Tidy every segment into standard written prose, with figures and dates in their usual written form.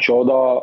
14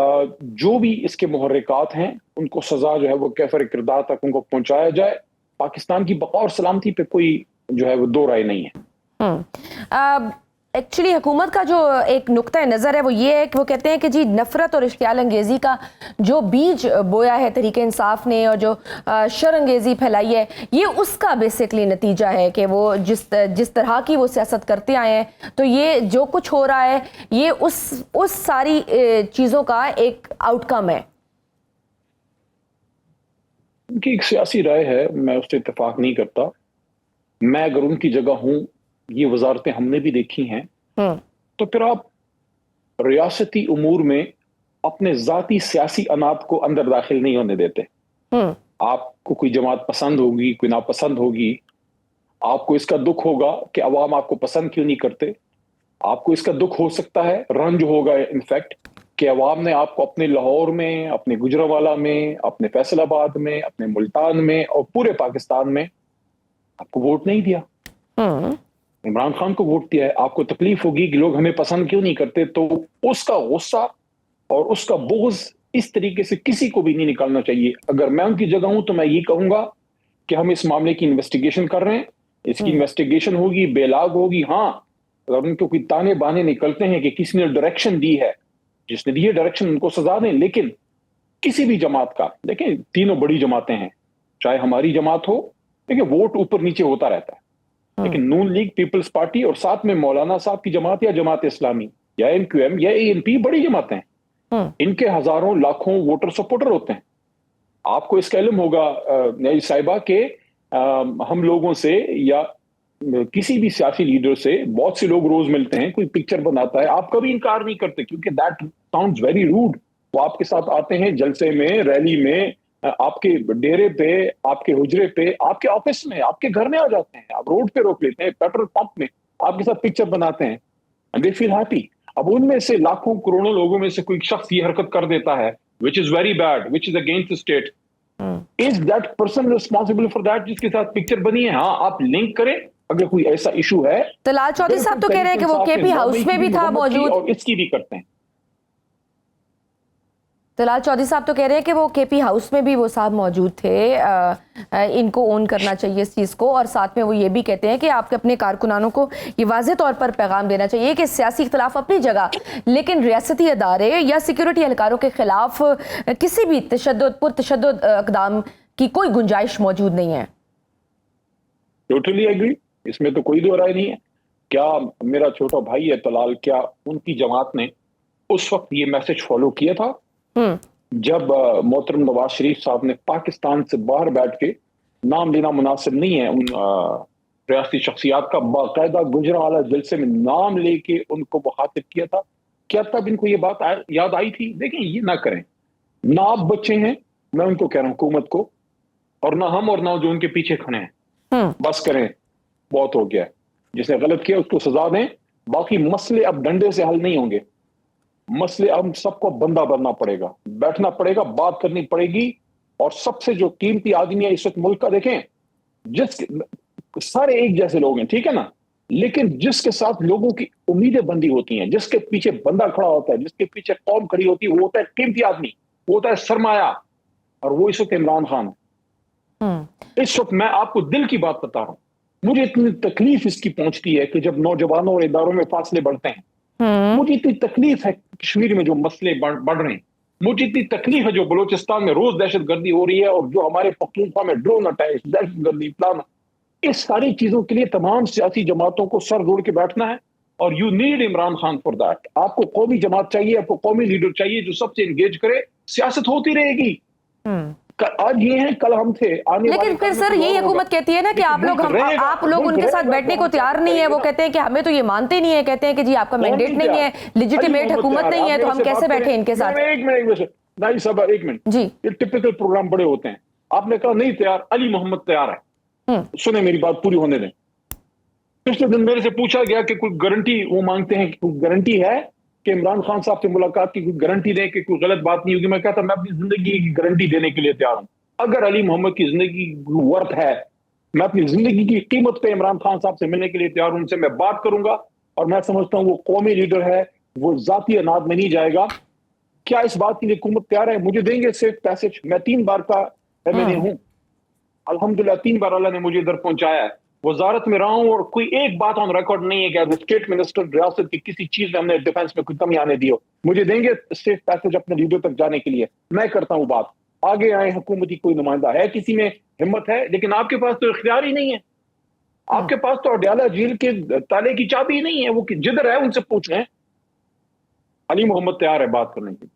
جو بھی اس کے محرکات ہیں ان کو سزا جو ہے وہ کیفر کردار تک ان کو پہنچایا جائے. پاکستان کی بقا اور سلامتی پہ کوئی جو ہے وہ دو رائے نہیں ہے. ایکچولی حکومت کا جو ایک نقطہ نظر ہے وہ یہ ہے کہ وہ کہتے ہیں کہ جی نفرت اور اشتعال انگیزی کا جو بیج بویا ہے تحریک انصاف نے اور جو شر انگیزی پھیلائی ہے یہ اس کا بیسکلی نتیجہ ہے کہ وہ جس طرح کی وہ سیاست کرتے آئے ہیں تو یہ جو کچھ ہو رہا ہے یہ اس ساری چیزوں کا ایک آؤٹ کم ہے. ان کی ایک سیاسی رائے ہے, میں اس سے اتفاق نہیں کرتا. میں اگر ان کی جگہ ہوں, یہ وزارتیں ہم نے بھی دیکھی ہیں, تو پھر آپ ریاستی امور میں اپنے ذاتی سیاسی انات کو اندر داخل نہیں ہونے دیتے. آپ کو کوئی جماعت پسند ہوگی, کوئی ناپسند ہوگی, آپ کو اس کا دکھ ہوگا کہ عوام آپ کو پسند کیوں نہیں کرتے. آپ کو اس کا دکھ ہو سکتا ہے, رنج ہوگا انفیکٹ, کہ عوام نے آپ کو اپنے لاہور میں, اپنے گجرانوالہ میں, اپنے فیصل آباد میں, اپنے ملتان میں اور پورے پاکستان میں آپ کو ووٹ نہیں دیا. عمران خان کو ووٹ دیا ہے. آپ کو تکلیف ہوگی کہ لوگ ہمیں پسند کیوں نہیں کرتے, تو اس کا غصہ اور اس کا بغض اس طریقے سے کسی کو بھی نہیں نکالنا چاہیے. اگر میں ان کی جگہ ہوں تو میں یہ کہوں گا کہ ہم اس معاملے کی انویسٹیگیشن کر رہے ہیں, اس کی انویسٹیگیشن ہوگی, بے لاگ ہوگی. ہاں, اگر ان کو کوئی تانے بانے نکلتے ہیں کہ کسی نے ڈائریکشن دی ہے, جس نے دی ہے ڈائریکشن ان کو سزا دیں. لیکن کسی بھی جماعت کا, دیکھیں تینوں بڑی جماعتیں ہیں, چاہے ہماری جماعت ہو, دیکھیں ووٹ اوپر نیچے ہوتا رہتا ہے, لیکن نون لیگ, پیپلز پارٹی اور ساتھ میں مولانا صاحب کی جماعت یا جماعت اسلامی یا MQM یا ANP بڑی جماعتیں ہیں. ان کے ہزاروں لاکھوں ووٹر سپورٹر ہوتے ہیں. آپ کو اس کا علم ہوگا نیازی صاحبہ کہ ہم لوگوں سے یا کسی بھی سیاسی لیڈر سے بہت سے لوگ روز ملتے ہیں, کوئی پکچر بناتا ہے, آپ کبھی انکار نہیں کرتے کیونکہ دیٹ ساؤنڈز ویری روڈ. وہ آپ کے ساتھ آتے ہیں جلسے میں, ریلی میں, آپ کے ڈیرے پہ, آپ کے حجرے پہ, آپ کے آفس میں, آپ کے گھر میں آ جاتے ہیں, آپ روڈ پہ روک لیتے ہیں, پیٹرول پمپ میں آپ کے ساتھ پکچر بناتے ہیں, and they feel happy. اب ان میں سے لاکھوں کروڑوں لوگوں میں سے کوئی شخص یہ حرکت کر دیتا ہے which is very bad, which is against the state. Is that person responsible for that جس کے ساتھ پکچر بنی ہے؟ ہاں, آپ لنک کریں اگر کوئی ایسا ایشو ہے. طلال چودھری صاحب تو کہہ رہے ہیں کہ وہ KP ہاؤس میں بھی تھا موجود, اور اس کی بھی کرتے ہیں. طلال چودھری صاحب تو کہہ رہے ہیں کہ وہ KP ہاؤس میں بھی وہ صاحب موجود تھے. ان کو اون کرنا چاہیے اس چیز کو, اور ساتھ میں وہ یہ بھی کہتے ہیں کہ آپ کے اپنے کارکنانوں کو یہ واضح طور پر پیغام دینا چاہیے کہ سیاسی اختلاف اپنی جگہ, لیکن ریاستی ادارے یا سیکیورٹی اہلکاروں کے خلاف کسی بھی پرتشدد اقدام کی کوئی گنجائش موجود نہیں ہے. ٹوٹلی ایگری, اس میں تو کوئی دو رائے نہیں ہے. کیا میرا چھوٹا بھائی ہے طلال, کیا ان کی جماعت نے اس وقت یہ میسج فالو کیا تھا جب محترم نواز شریف صاحب نے پاکستان سے باہر بیٹھ کے, نام لینا مناسب نہیں ہے ان ریاستی شخصیات کا, باقاعدہ گجرانوالہ جلسے میں نام لے کے ان کو مخاطب کیا تھا؟ کیا تب ان کو یہ بات یاد آئی تھی؟ دیکھیں, یہ نہ کریں. نہ آپ بچے ہیں, میں ان کو کہہ رہا ہوں حکومت کو, اور نہ ہم, اور نہ جو ان کے پیچھے کھڑے ہیں. بس کریں, بہت ہو گیا. جس نے غلط کیا اس کو سزا دیں. باقی مسئلے اب ڈنڈے سے حل نہیں ہوں گے. مسئلے ہم سب کو بندہ بننا پڑے گا, بیٹھنا پڑے گا, بات کرنی پڑے گی. اور سب سے جو قیمتی آدمی ہے اس وقت ملک کا, دیکھیں جس سارے ایک جیسے لوگ ہیں, ٹھیک ہے نا, لیکن جس کے ساتھ لوگوں کی امیدیں بندی ہوتی ہیں, جس کے پیچھے بندہ کھڑا ہوتا ہے, جس کے پیچھے قوم کھڑی ہوتی ہے, وہ ہوتا ہے قیمتی آدمی, وہ ہوتا ہے سرمایہ. اور وہ اس وقت عمران خان ہے. اس وقت میں آپ کو دل کی بات بتا رہا ہوں, مجھے اتنی تکلیف اس کی پہنچتی ہے کہ جب نوجوانوں اور اداروں میں فاصلے بڑھتے ہیں. مجھے اتنی تکلیف ہے کشمیر میں جو مسئلے بڑھ رہے ہیں. مجھے اتنی تکلیف ہے جو بلوچستان میں روز دہشت گردی ہو رہی ہے, اور جو ہمارے پختونخوا میں ڈرون اٹیک, دہشت گردی, پلانا. اس ساری چیزوں کے لیے تمام سیاسی جماعتوں کو سر جوڑ کے بیٹھنا ہے. اور you need Imran Khan for that. آپ کو قومی جماعت چاہیے, آپ کو قومی لیڈر چاہیے جو سب سے انگیج کرے. سیاست ہوتی رہے گی. آج یہ ہیں, کل ہم تھے. لیکن پھر سر یہی حکومت کہتی ہے نا کہ آپ لوگ ان کے ساتھ بیٹھنے کو تیار نہیں ہے. وہ کہتے ہیں کہ ہمیں تو یہ مانتے نہیں ہے, کہتے ہیں کہ جی آپ کا مینڈیٹ نہیں ہے, لیجیٹیمیٹ حکومت نہیں ہے, تو ہم کیسے بیٹھیں ان کے ساتھ. ایک منٹ جی, یہ ٹپیکل پروگرام بڑے ہوتے ہیں. آپ نے کہا نہیں تیار, علی محمد تیار ہے. سنیں میری بات پوری ہونے دیں. پچھلے دن میرے سے پوچھا گیا کہ کوئی گارنٹی وہ مانگتے ہیں, کوئی گارنٹی ہے کہ عمران خان صاحب سے ملاقات کی کوئی گارنٹی دیں کہ کوئی غلط بات نہیں ہوگی. میں کہتا میں اپنی زندگی کی گارنٹی دینے کے لیے تیار ہوں. اگر علی محمد کی زندگی ورتھ ہے, میں اپنی زندگی کی قیمت پہ عمران خان صاحب سے ملنے کے لیے تیار ہوں. ان سے میں بات کروں گا, اور میں سمجھتا ہوں وہ قومی لیڈر ہے, وہ ذاتی اناد میں نہیں جائے گا کیا اس بات کے لیے حکومت تیار ہے؟ مجھے دیں گے صرف پیسج. میں 3 بار کا MNA ہوں, الحمدللہ 3 بار اللہ نے مجھے ادھر پہنچایا ہے. وزارت میں رہا ہوں اور کوئی ایک بات آن ریکارڈ نہیں ہے کہ اسٹیٹ منسٹر ریاست کی کسی چیز میں ہم نے ڈیفنس میں کوئی کمی آنے دی ہو. مجھے دیں گے صرف پیسج اپنے لیڈر تک جانے کے لیے, میں کرتا ہوں بات. آگے آئے حکومتی کوئی نمائندہ ہے, کسی میں ہمت ہے, لیکن آپ کے پاس تو اختیار ہی نہیں ہے. آپ کے پاس تو اڈیالہ جیل کے تالے کی چابی ہی نہیں ہے. وہ جدھر ہے ان سے پوچھ لیں. علی محمد تیار ہے بات کرنے کی.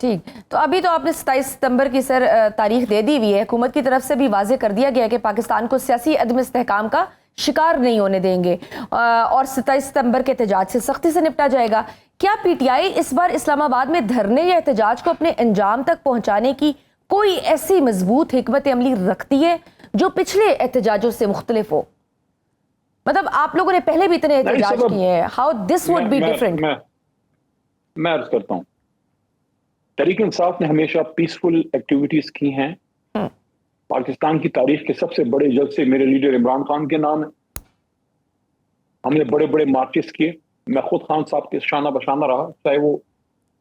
ٹھیک, تو ابھی تو آپ نے 27 ستمبر کی سر تاریخ دے دی ہوئی ہے. حکومت کی طرف سے بھی واضح کر دیا گیا کہ پاکستان کو سیاسی عدم استحکام کا شکار نہیں ہونے دیں گے اور 27 ستمبر کے احتجاج سے سختی سے نپٹا جائے گا. کیا پی ٹی آئی اس بار اسلام آباد میں دھرنے یا احتجاج کو اپنے انجام تک پہنچانے کی کوئی ایسی مضبوط حکمت عملی رکھتی ہے جو پچھلے احتجاجوں سے مختلف ہو؟ مطلب آپ لوگوں نے پہلے بھی اتنے احتجاج کیے ہیں, how this would be different? میں عرض کرتا ہوں, تحریک انصاف نے ہمیشہ پیسفل ایکٹیویٹیز کی ہیں. پاکستان کی تاریخ کے سب سے بڑے جلسے میرے لیڈر عمران خان کے نام ہے. ہم نے بڑے بڑے مارچز کیے. میں خود خان صاحب کے شانہ بشانہ رہا, چاہے وہ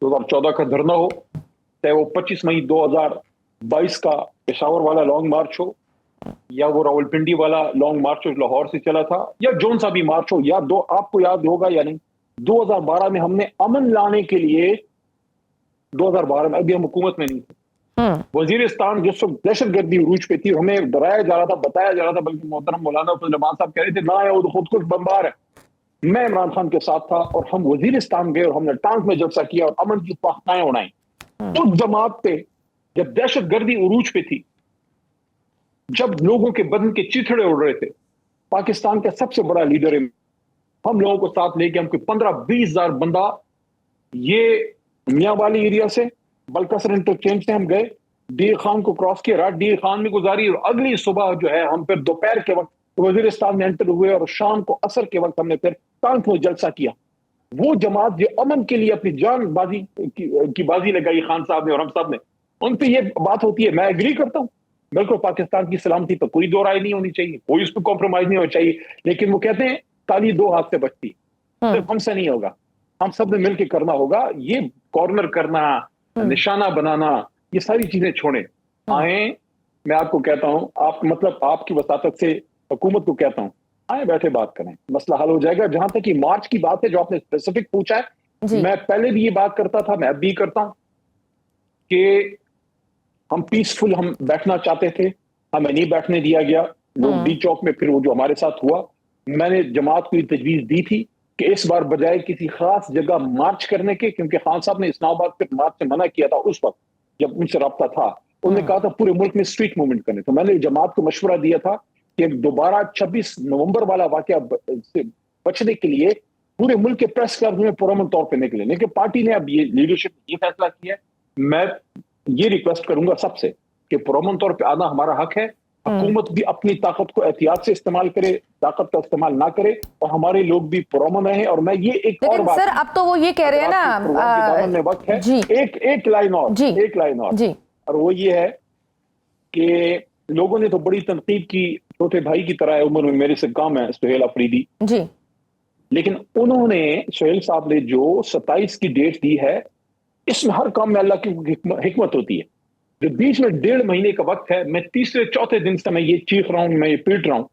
2014 کا دھرنا ہو, چاہے وہ 25 مئی 2022 کا پشاور والا لانگ مارچ ہو, یا وہ راولپنڈی والا لانگ مارچ جو لاہور سے چلا تھا, یا جون سا بھی مارچ ہو. یا آپ کو یاد ہوگا یا نہیں, 2012 میں ہم نے امن لانے کے لیے, 2012 میں ابھی ہم حکومت میں نہیں تھے, وزیرستان جس وقت دہشت گردی عروج پہ تھی, ہمیں ڈرایا جا رہا تھا, بتایا جا رہا تھا, بلکہ محترم مولانا فضل الرحمان صاحب کہہ رہے تھے نہ ہے وہ خود کش بمبار ہے. میں عمران خان کے ساتھ تھا اور ہم وزیرستان گئے اور ہم نے ٹانک میں جلسہ کیا اور امن کی پختائیں اڑائیں. اس جماعت پہ جب دہشت گردی عروج پہ تھی, جب لوگوں کے بدن کے چیتھڑے اڑ رہے تھے, پاکستان کا سب سے بڑا لیڈر ہم لوگوں کو ساتھ لے کے ہم کوئی 15-20 ہزار بندہ یہ میاں والی ایریا سے بلکسر انٹرچینج سے ہم گئے, ڈیر خان کو کراس کیا, رات ڈیر خان میں گزاری, اور اگلی صبح جو ہے ہم پھر دوپہر کے وقت وزیرستان میں انٹر ہوئے اور شام کو عصر کے وقت ہم نے پھر ٹانک میں جلسہ کیا. وہ جماعت جو امن کے لیے اپنی جان بازی کی بازی لگائی خان صاحب نے اور ہم سب نے, ان پہ یہ بات ہوتی ہے. میں ایگری کرتا ہوں, بالکل پاکستان کی سلامتی پر کوئی دو رائے نہیں ہونی چاہیے, کوئی اس پہ کمپرومائز نہیں ہونا چاہیے, لیکن وہ کہتے ہیں تالی 2 ہاتھ سے بچتی, صرف ہم سے نہیں ہوگا, ہم سب نے مل کے کرنا ہوگا. یہ کارنر کرنا, نشانہ بنانا, یہ ساری چیزیں چھوڑیں. آئیں, میں آپ کو کہتا ہوں, آپ مطلب آپ کی وساطت سے حکومت کو کہتا ہوں, آئیں بیٹھے بات کریں, مسئلہ حل ہو جائے گا. جہاں تک یہ مارچ کی بات ہے جو آپ نے اسپیسیفک پوچھا ہے, میں پہلے بھی یہ بات کرتا تھا, میں اب بھی کرتا ہوں کہ ہم پیسفل ہم بیٹھنا چاہتے تھے, ہمیں نہیں بیٹھنے دیا گیا. لوگ ڈی چوک میں پھر وہ جو ہمارے ساتھ ہوا, میں نے جماعت کو یہ تجویز دی تھی کہ اس بار بجائے کسی خاص جگہ مارچ کرنے کے, کیونکہ خان صاحب نے اسلام آباد پہ مارچ سے منع کیا تھا اس وقت جب ان سے رابطہ تھا, انہوں نے کہا تھا پورے ملک میں اسٹریٹ موومنٹ کرنے. تو میں نے جماعت کو مشورہ دیا تھا کہ دوبارہ 26 نومبر والا واقعہ سے بچنے کے لیے پورے ملک کے پریس کلب میں پرامن طور پہ نکلے. لیکن پارٹی نے اب یہ لیڈرشپ یہ فیصلہ کیا ہے, میں یہ ریکویسٹ کروں گا سب سے کہ پرامن طور پہ آنا ہمارا حق ہے. حکومت بھی اپنی طاقت کو احتیاط سے استعمال کرے, طاقت کا استعمال نہ کرے, اور ہمارے لوگ بھی پرامن رہیں. اور میں یہ ایک اور بات, سر اب تو وہ یہ کہہ رہے ہیں نا, وقت ہے ایک لائن اور, اور وہ یہ ہے کہ لوگوں نے تو بڑی تنقید کی, چھوٹے بھائی کی طرح عمر میں میرے سے کام ہے سہیل افریدی, لیکن انہوں نے, سہیل صاحب نے جو 27 کی ڈیٹ دی ہے, اس میں ہر کام میں اللہ کی حکمت ہوتی ہے. جو بیچ میں 1.5 مہینے کا وقت ہے, میں تیسرے چوتھے دن سے میں یہ چیخ رہا ہوں, میں یہ پیٹ رہا ہوں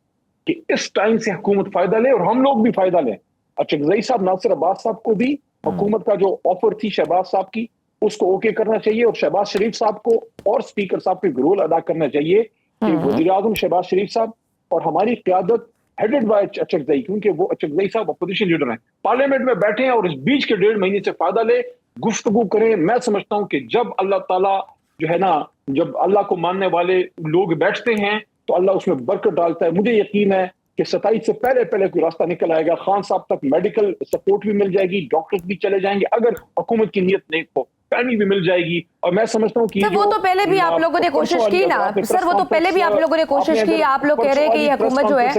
کہ اس ٹائم سے حکومت فائدہ لے اور ہم لوگ بھی فائدہ لیں. اچکزئی صاحب, ناصر عباس صاحب کو بھی حکومت کا جو آفر تھی شہباز صاحب کی, اس کو اوکے کرنا چاہیے, اور شہباز شریف صاحب کو اور اسپیکر صاحب کو رول ادا کرنا چاہیے کہ وزیر اعظم شہباز شریف صاحب اور ہماری قیادت ہیڈڈ بائی اچکزئی, کیونکہ وہ اچکزئی صاحب اپوزیشن لیڈر ہیں, پارلیمنٹ میں بیٹھے ہیں اور اس بیچ کے 1.5 مہینے سے فائدہ لے, گفتگو کریں. میں سمجھتا ہوں کہ جب اللہ تعالیٰ جو ہے نا, جب اللہ کو ماننے والے لوگ بیٹھتے ہیں تو اللہ اس میں برکت ڈالتا ہے. مجھے یقین ہے کہ 27 سے پہلے کوئی راستہ نکل آئے گا. خان صاحب تک میڈیکل سپورٹ بھی مل جائے گی, ڈاکٹر بھی چلے جائیں گے, اگر حکومت کی نیت نیک ہو, پانی بھی مل جائے گی. اور میں سمجھتا ہوں کہ وہ تو پہلے بھی آپ لوگوں نے کوشش کی نا سر, وہ تو پہلے بھی آپ لوگوں نے کوشش کی. آپ لوگ کہہ رہے ہیں کہ یہ حکومت جو ہے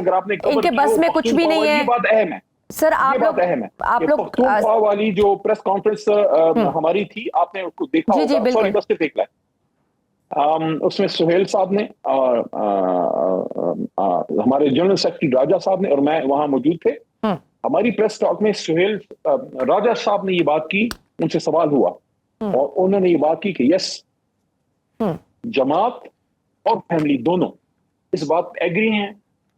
ان کے بس میں کچھ بھی نہیں ہے. یہ بات اہم ہے سر, آپ لوگ پختونخوا والی جو پریس کانفرنس ہماری تھی, آپ نے اس کو دیکھا ہوگا, سوری بس دیکھ لیں, اس میں سہیل صاحب نے اور ہمارے جنرل سیکرٹری راجہ صاحب نے اور میں وہاں موجود تھے. ہماری پریس ٹاک میں سہیل راجہ صاحب نے یہ بات کی, ان سے سوال ہوا اور انہوں نے یہ بات کی کہ یس جماعت اور فیملی دونوں اس بات پہ ایگری ہیں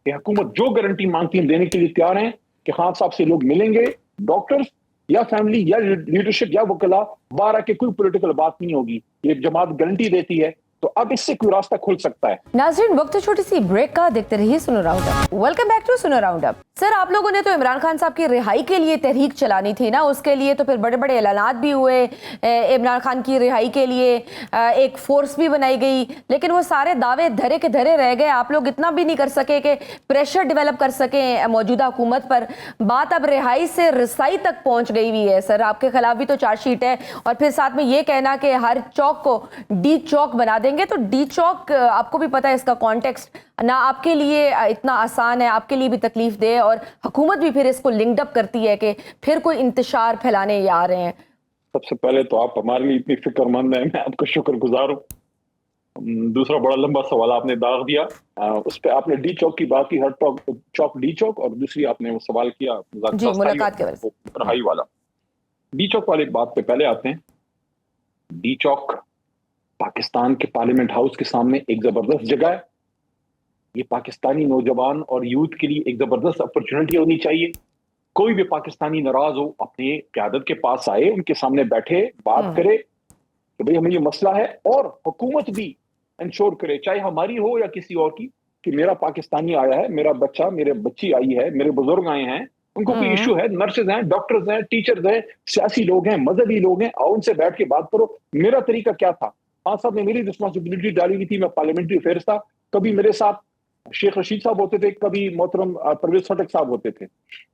کہ حکومت جو گارنٹی مانگتی ہے دینے کے لیے تیار ہیں کہ خان صاحب سے لوگ ملیں گے، ڈاکٹرز یا فیملی یا لیڈرشپ یا وکلا، 12 کے کوئی پولیٹیکل بات نہیں ہوگی، یہ جماعت گارنٹی دیتی ہے، تو اب اس سے کوئی راستہ کھل سکتا ہے۔ ناظرین وقت چھوٹی سی بریک کا، دیکھتے رہیے Suno round up. Welcome back to Suno round up. Sir آپ لوگوں نے تو عمران خان صاحب کی رہائی کے لیے تحریک چلانی تھی نا، اس کے لیے تو پھر بڑے بڑے اعلانات بھی ہوئے، عمران خان کی رہائی کے لیے ایک فورس بھی بنائی گئی، لیکن وہ سارے دعوے دھرے کے دھرے رہ گئے، آپ لوگ اتنا بھی نہیں کر سکے کہ پریشر ڈیولپ کر سکیں موجودہ حکومت پر۔ بات اب رہائی سے رسائی تک پہنچ گئی ہوئی ہے سر، آپ کے خلاف بھی تو چارج شیٹ ہے، اور پھر ساتھ میں یہ کہنا کہ ہر چوک کو ڈی چوک بنا دیں گے، تو ڈی چوک آپ کو بھی پتا ہے اس کا کانٹیکسٹ نہ آپ کے لیے اتنا آسان ہے، آپ کے لیے بھی تکلیف دہ، اور حکومت بھی پھر اس کو لنکڈ اپ کرتی ہے کہ پھر کوئی انتشار پھیلانے یہ آ رہے ہیں۔ سب سے پہلے تو آپ ہمارے لیے اتنی فکر مند ہیں، میں آپ کا شکر گزار ہوں۔ دوسرا بڑا لمبا سوال آپ نے داغ دیا، اس پہ آپ نے ڈی چوک کی بات کی، ہر چوک ڈی چوک، اور دوسری آپ نے وہ سوال کیا جی ملاقات کے وجہ سے رہائی والا۔ ڈی چوک والی بات پہ پہلے آتے ہیں۔ ڈی چوک پاکستان کے پارلیمنٹ ہاؤس کے سامنے ایک زبردست جگہ ہے، یہ پاکستانی نوجوان اور یوتھ کے لیے ایک زبردست اپرچونٹی ہونی چاہیے۔ کوئی بھی پاکستانی ناراض ہو اپنی قیادت کے پاس آئے، ان کے سامنے بیٹھے بات کرے کہ بھئی ہمیں یہ مسئلہ ہے، اور حکومت بھی انشور کرے چاہے ہماری ہو یا کسی اور کی کہ میرا پاکستانی آیا ہے، میرا بچہ میرے بچی آئی ہے، میرے بزرگ آئے ہیں، ان کو کوئی ایشو ہے، نرسز ہیں، ڈاکٹرز ہیں، ٹیچرز ہیں، سیاسی لوگ ہیں، مذہبی لوگ ہیں، آؤ ان سے بیٹھ کے بات کرو۔ میرا طریقہ کیا تھا، خان صاحب نے میری رسپانسبلٹی ڈالی ہوئی تھی، میں پارلیمنٹری افیئرز تھا، کبھی میرے ساتھ شیخ رشید صاحب ہوتے تھے، کبھی محترم پرویز خٹک صاحب ہوتے تھے،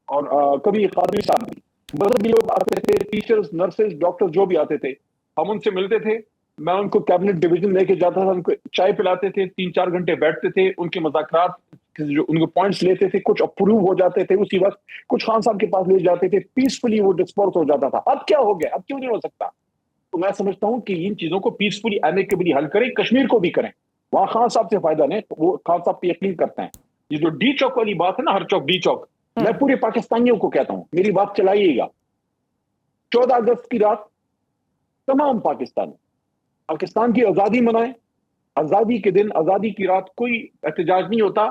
اور کبھی قادری صاحب بھی، مذہبی لوگ آتے تھے، ٹیچرز، نرسز، ڈاکٹر جو بھی آتے تھے، ہم ان سے ملتے تھے، میں ان کو کیبنٹ ڈویژن لے کے جاتا تھا، ان کو چائے پلاتے تھے، 3-4 گھنٹے بیٹھتے تھے، ان کے مذاکرات جو ان کو پوائنٹس لیتے تھے، کچھ اپروو ہو جاتے تھے اسی وقت، کچھ خان صاحب کے پاس لے جاتے تھے، پیسفلی وہ ڈسپورس ہو جاتا تھا۔ اب کیا ہو گیا، اب کیوں نہیں ہو سکتا؟ تو میں سمجھتا ہوں کہ ان چیزوں کو پیسفلی ایمیکیبلی حل کریں، کشمیر کو بھی کریں، وہاں خان صاحب سے فائدہ نہیں، وہ خان صاحب پہ یقین کرتے ہیں۔ یہ جو ڈی چوک والی بات ہے نا، ہر چوک ڈی چوک، میں پورے پاکستانیوں کو کہتا ہوں میری بات چلائیے گا۔ 14 اگست کی رات تمام پاکستان کی آزادی منائیں، آزادی کے دن، آزادی کی رات کوئی احتجاج نہیں ہوتا۔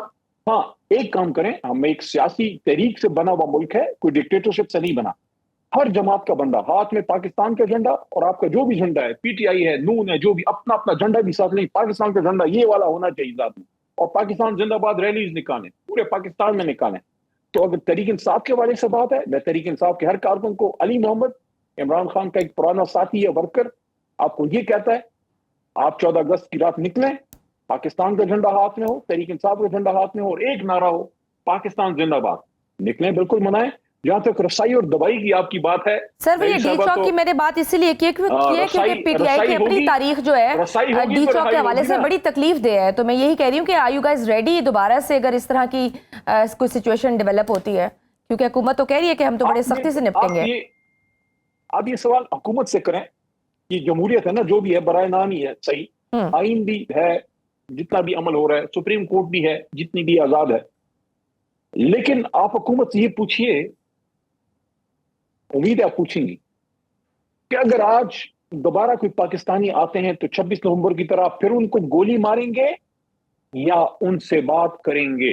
ہاں ایک کام کریں، ہم ایک سیاسی تحریک سے بنا ہوا ملک ہے، کوئی ڈکٹیٹرشپ سے نہیں بنا۔ ہر جماعت کا بندہ ہاتھ میں پاکستان کا جھنڈا، اور آپ کا جو بھی جھنڈا ہے، پی ٹی آئی ہے، نون ہے، جو بھی، اپنا اپنا جھنڈا بھی ساتھ لیں، پاکستان کا جھنڈا یہ والا ہونا چاہیے ساتھ میں، اور پاکستان زندہ باد ریلیز نکالیں، پورے پاکستان میں نکالیں۔ تو اگر تحریک انصاف کے والے سے بات ہے، میں تحریک انصاف کے ہر کارکن کو، علی محمد عمران خان کا ایک پرانا ساتھی ہے، ورکر، آپ کو یہ کہتا ہے آپ 14 اگست کی رات نکلیں، پاکستان کا جھنڈا ہاتھ میں ہو، تحریک انصاف کا جھنڈا ہاتھ میں ہو، اور ایک نعرہ ہو پاکستان زندہ باد، نکلیں، بالکل منائیں۔ جہاں تک رسائی اور دوائی کی آپ کی بات ہے سر، وہ یہ ڈی چوک کی میں نے بات اسی لیے کی کیونکہ پی ٹی آئی کی اپنی تاریخ جو ہے ڈی چوک کے حوالے سے بڑی تکلیف دہ ہے، تو میں یہی کہہ رہی ہوں کہ آر یو گائز ریڈی دوبارہ سے اگر اس طرح کی کوئی سچویشن ڈیولپ ہوتی ہے، کیونکہ حکومت تو کہہ رہی ہے کہ ہم تو بڑے سختی سے نپٹیں گے۔ آپ یہ سوال حکومت سے کریں، یہ جمہوریت ہے نا، جو بھی ہے برائے نام ہی ہے، صحیح، آئین بھی ہے، جتنا بھی عمل ہو رہا ہے، سپریم کورٹ بھی ہے، جتنی بھی آزاد ہے، لیکن آپ حکومت سے یہ پوچھئے، امید ہے آپ پوچھیں گی کہ اگر آج دوبارہ کوئی پاکستانی آتے ہیں تو 26 نومبر کی طرح پھر ان کو گولی ماریں گے یا ان سے بات کریں گے؟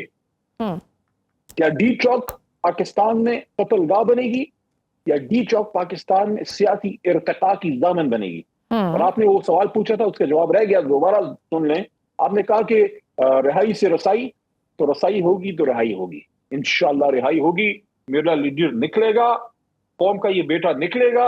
کیا ڈی چوک پاکستان میں قتل گاہ بنے گی، یا ڈی چوک پاکستان میں سیاسی ارتقاء کی ضامن بنے گی؟ اور آپ نے وہ سوال پوچھا تھا، اس کا جواب رہ گیا، دوبارہ سن لیں۔ آپ نے کہا کہ رہائی سے رسائی، تو رسائی ہوگی تو رہائی ہوگی، انشاءاللہ رہائی ہوگی، میرا لیڈر نکلے گا، قوم کا یہ بیٹا نکلے گا،